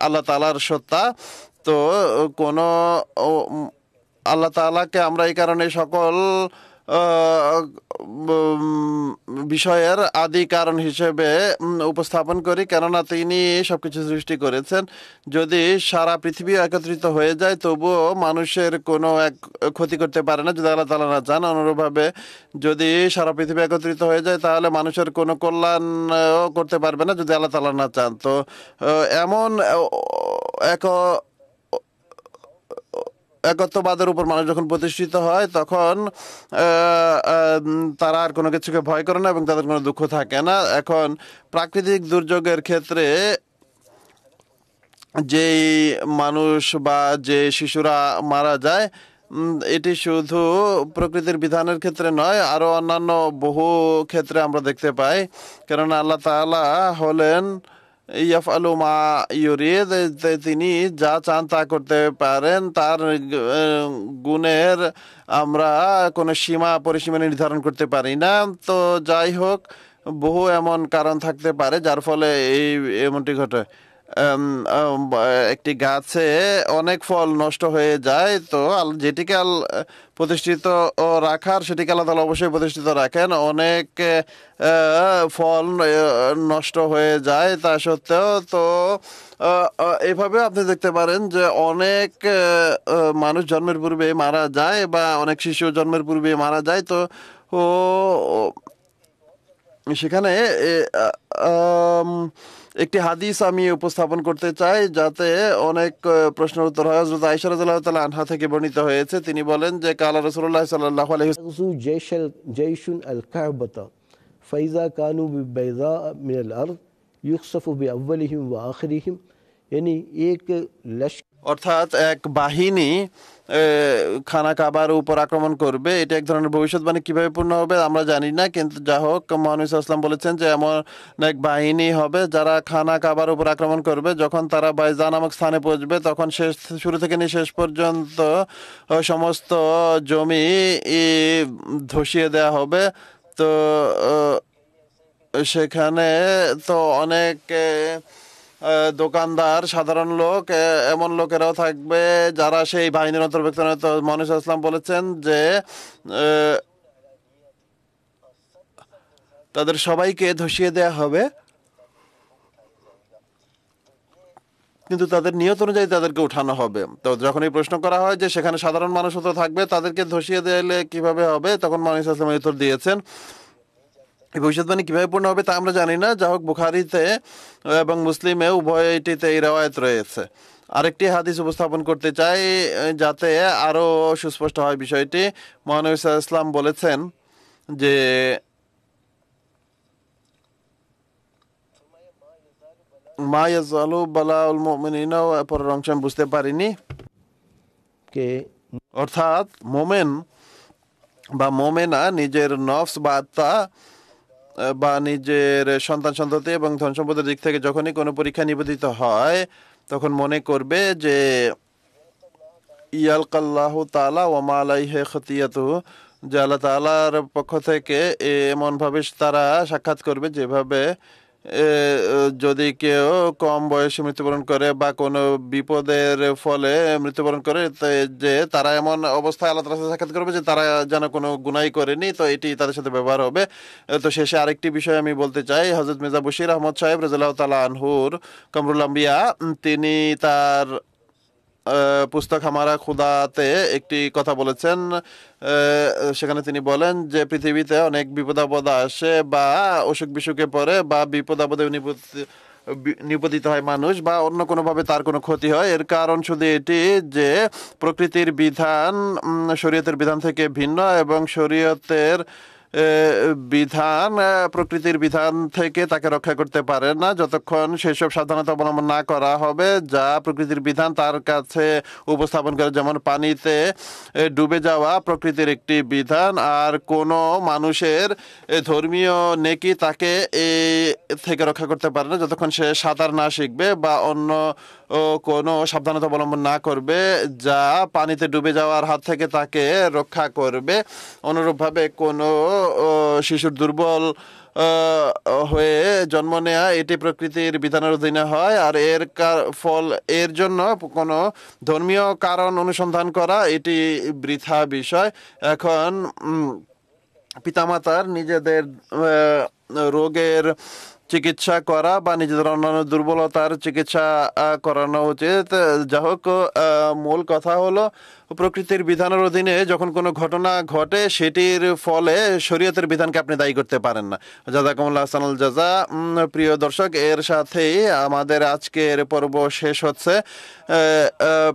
আল্লাহ তাআলার সত্তা। তো কোনো আল্লাহ তাআলাকে আমরা এই কারণে সকল বিষয়ের আদি কারণ হিসেবে উপস্থাপন করি, কেননা তিনি সবকিছু সৃষ্টি করেছেন। যদি সারা পৃথিবী একত্রিত হয়ে যায় তবুও মানুষের কোনো এক ক্ষতি করতে পারে না যদি আল্লাহ তাআলা না চান। অনুরূপভাবে যদি সারা পৃথিবী একত্রিত হয়ে যায় তাহলে মানুষের কোনো কল্যাণ করতে পারবে না যদি আল্লাহ তাআলা না চান। তো এমন একত্ববাদের উপর মানুষ যখন প্রতিষ্ঠিত হয় তখন তারা আর কোনো কিছুকে ভয় করে না এবং তাদের কোনো দুঃখ থাকে না। এখন প্রাকৃতিক দুর্যোগের ক্ষেত্রে যেই মানুষ বা যে শিশুরা মারা যায়, এটি শুধু প্রকৃতির বিধানের ক্ষেত্রে নয়, আরো অন্যান্য বহু ক্ষেত্রে আমরা দেখতে পাই। কেননা আল্লাহ তাআলা হলেন ইয়াফআলু মা ইউরিদ, তিনি যা চান তা করতে পারেন। তার গুণের আমরা কোনো সীমা পরিসীমা নির্ধারণ করতে পারি না। তো যাই হোক, বহু এমন কারণ থাকতে পারে যার ফলে এমনটি ঘটে। একটি গাছে অনেক ফল নষ্ট হয়ে যায়, তো যেটিকে প্রতিষ্ঠিত রাখার সেটিকে আল্লাহ তাআলা অবশ্যই প্রতিষ্ঠিত রাখেন। অনেক ফল নষ্ট হয়ে যায় তা সত্ত্বেও। তো এইভাবে আপনি দেখতে পারেন যে অনেক মানুষ জন্মের পূর্বে মারা যায় বা অনেক শিশু জন্মের পূর্বে মারা যায়। তো সেখানে একটি হাদিস আমি উপস্থাপন করতে চাই যাতে অনেক প্রশ্নের উত্তর হয়। হযরত আয়েশা রাদিয়াল্লাহু তাআলা আনহা থেকে বর্ণিত হয়েছে, তিনি বলেন যে কালা রাসূলুল্লাহ সাল্লাল্লাহু আলাইহি জৈশুন আল কাবাতা ফাইজা কানু বিবাইদা মিনাল আরদ ইউখসাফু বিআউয়ালিহিম ওয়া আখিরিহিম, यानी एक लश्কর, অর্থাৎ এক বাহিনী খানা কাবার উপর আক্রমণ করবে। এটা এক ধরনের ভবিষ্যৎবাণী কিভাবে পূর্ণ হবে আমরা জানি না, কিন্তু যা হোক মহানবী সাল্লাল্লাহু আলাইহি ওয়াসাল্লাম বলেছেন যে এমন এক বাহিনী হবে যারা খানা কাবার উপর আক্রমণ করবে। যখন তারা বাইজা নামক স্থানে পৌঁছবে তখন শুরু থেকে নিয়ে শেষ পর্যন্ত সমস্ত জমি ধসিয়ে দেওয়া হবে। তো সেখানে তো অনেক দোকানদার, সাধারণ লোক, এমন লোকেরাও থাকবে যারা সেই বাহিনীর অন্তর্ভুক্ত নয়। তো মহানবী সাল্লাল্লাহু আলাইহি ওয়াসাল্লাম বলেছেন যে তাদের সবাইকে ধসিয়ে দেয়া হবে, কিন্তু তাদের নিয়ত অনুযায়ী তাদেরকে উঠানো হবে। তো যখন এই প্রশ্ন করা হয় যে সেখানে সাধারণ মানুষও তো থাকবে, তাদেরকে ধসিয়ে দিলে কিভাবে হবে, তখন মহানবী সাল্লাল্লাহু আলাইহি ওয়াসাল্লাম উত্তর দিয়েছেন এই ভবিষ্যৎবাণী কিভাবে পূর্ণ হবে তা আমরা জানি না। যা হোক, বুখারীতে এবং মুসলিমে উভয়টিতে এই রওয়ায়াত রয়েছে। আরেকটি হাদিস উপস্থাপন করতে চাই যাতে আরো সুস্পষ্ট হয় বিষয়টি। মহানবী সাল্লাল্লাহু আলাইহি ওয়াসাল্লাম বলেছেন যে মা ইয়াজালু বালাউল মুমিনিনা, পরের অংশ আমি বুঝতে পারিনি, অর্থাৎ মোমেন বা মোমেনা নিজের নফস বা আত্মা বা নিজের সন্তান সন্ততি এবং ধন সম্পদের দিক থেকে যখনই কোনো পরীক্ষা নিবেদিত হয় তখন মনে করবে যে ইয়ালকাল্লাহু তাআলা ওয়া মা আলাইহি খতিয়াতুহু, যে আল্লাহ তাআলার পক্ষ থেকে এমনভাবে তারা সাক্ষাৎ করবে যেভাবে যদি কেউ কম বয়সে মৃত্যুবরণ করে বা কোনো বিপদের ফলে মৃত্যুবরণ করে, যে তারা এমন অবস্থায় আল্লাহ তাআলার সাথে সাক্ষাৎ করবে যে তারা যেন কোনো গুনাহ করেনি। তো এটি তাদের সাথে ব্যবহার হবে। তো শেষে আরেকটি বিষয় আমি বলতে চাই। হযরত মির্জা বশির আহমদ সাহেব রাদিয়াল্লাহু তাআলা আনহুর কামরুল আম্বিয়া, তিনি তার পুস্তক হামারা খুদাতে একটি কথা বলেছেন। সেখানে তিনি বলেন যে পৃথিবীতে অনেক বিপদ আপদ আসে বা অসুখ বিসুখে পড়ে বা বিপদ আপদে নিপতিত হয় মানুষ বা অন্য কোনোভাবে তার কোনো ক্ষতি হয়। এর কারণ শুধু এটি যে প্রকৃতির বিধান শরীয়তের বিধান থেকে ভিন্ন এবং শরীয়তের বিধান প্রকৃতির বিধান থেকে তাকে রক্ষা করতে পারে না যতক্ষণ সেসব সাবধানতা অবলম্বন না করা হবে যা প্রকৃতির বিধান তার কাছে উপস্থাপন করে। যেমন পানিতে ডুবে যাওয়া প্রকৃতির একটি বিধান, আর কোনো মানুষের ধর্মীয় নেকি তাকে এই থেকে রক্ষা করতে পারে না যতক্ষণ সে সাঁতার না শিখবে বা অন্য কোনো সাবধানতা অবলম্বন না করবে যা পানিতে ডুবে যাওয়ার হাত থেকে তাকে রক্ষা করবে। অনুরূপভাবে কোনো শিশুর দুর্বল হয়ে জন্ম নেয়া এটি প্রকৃতির বিধানের অধীনে হয়, আর এর জন্য কোনো ধর্মীয় কারণ অনুসন্ধান করা এটি বৃথা বিষয়। এখন পিতামাতার নিজেদের রোগের চিকিৎসা করা বা নিজেদের অন্যান্য দুর্বলতার চিকিৎসা করানো উচিত। যা হোক, মূল কথা হলো প্রকৃতির বিধানের অধীনে যখন কোনো ঘটনা ঘটে সেটির ফলে শরীয়তের বিধানকে আপনি দায়ী করতে পারেন না। জাযাকুমুল্লাহ আহসানুল জাযা। প্রিয় দর্শক, এর সাথেই আমাদের আজকের পর্ব শেষ হচ্ছে।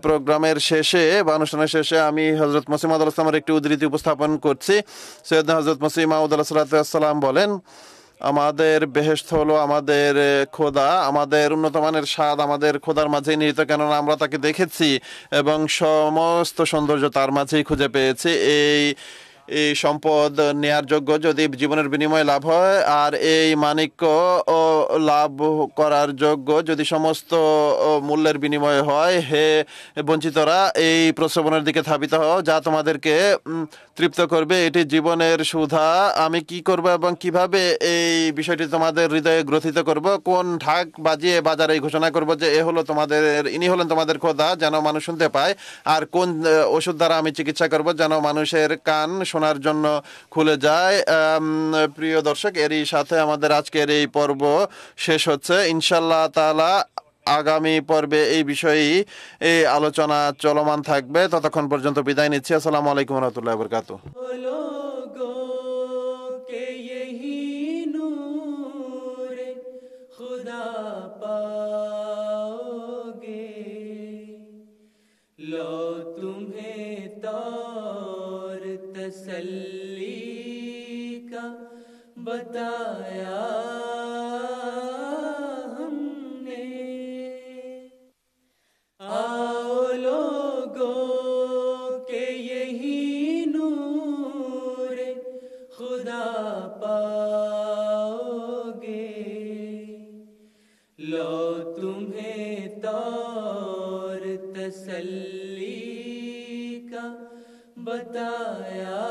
প্রোগ্রামের শেষে বা অনুষ্ঠানের শেষে আমি হযরত মসিহ মাউদ আলাইহিস সালামের একটি উদ্ধৃতি উপস্থাপন করছি। সৈয়দনা হযরত মসিহ মাউদ আলাইহিস সালাম বলেন, আমাদের বেহেশত হলো আমাদের খোদা, আমাদের উন্নত মানের স্বাদ আমাদের খোদার মাঝেই নিহিত, কেননা আমরা তাকে দেখেছি এবং সমস্ত সৌন্দর্য তার মাঝেই খুঁজে পেয়েছি। এই সম্পদ নেয়ার যোগ্য যদি জীবনের বিনিময়ে লাভ হয়, আর এই মাণিক্য লাভ করার যোগ্য যদি সমস্ত মূল্যের বিনিময়ে হয়। হে বঞ্চিতরা, এই প্রশ্রবণের দিকে ধাবিত হও যা তোমাদেরকে তৃপ্ত করবে, এটি জীবনের সুধা। আমি কি করব এবং কিভাবে এই বিষয়টি তোমাদের হৃদয়ে গ্রথিত করব? কোন ঢাক বাজিয়ে বাজারে ঘোষণা করব যে ইনি হলেন তোমাদের খোদা, যেন মানুষ শুনতে পায়? আর কোন ওষুধ দ্বারা আমি চিকিৎসা করব যেন মানুষের কান শোনার জন্য খুলে যায়? প্রিয় দর্শক, এরই সাথে আমাদের আজকের এই পর্ব শেষ হচ্ছে। ইনশাআল্লাহ তাআলা আগামী পর্বে এই বিষয়েই এই আলোচনা চলমান থাকবে। ততক্ষণ পর্যন্ত বিদায় নিচ্ছি। আসসালামু আলাইকুম ওয়া রাহমাতুল্লাহি ওয়া বারাকাতুহু। लो तुम्हें तौर तसल्ली का बताया हमने। आओ लोगों के यही नूर खुदा पाओगे। लो तुम्हें तौर तसल्ली का बताया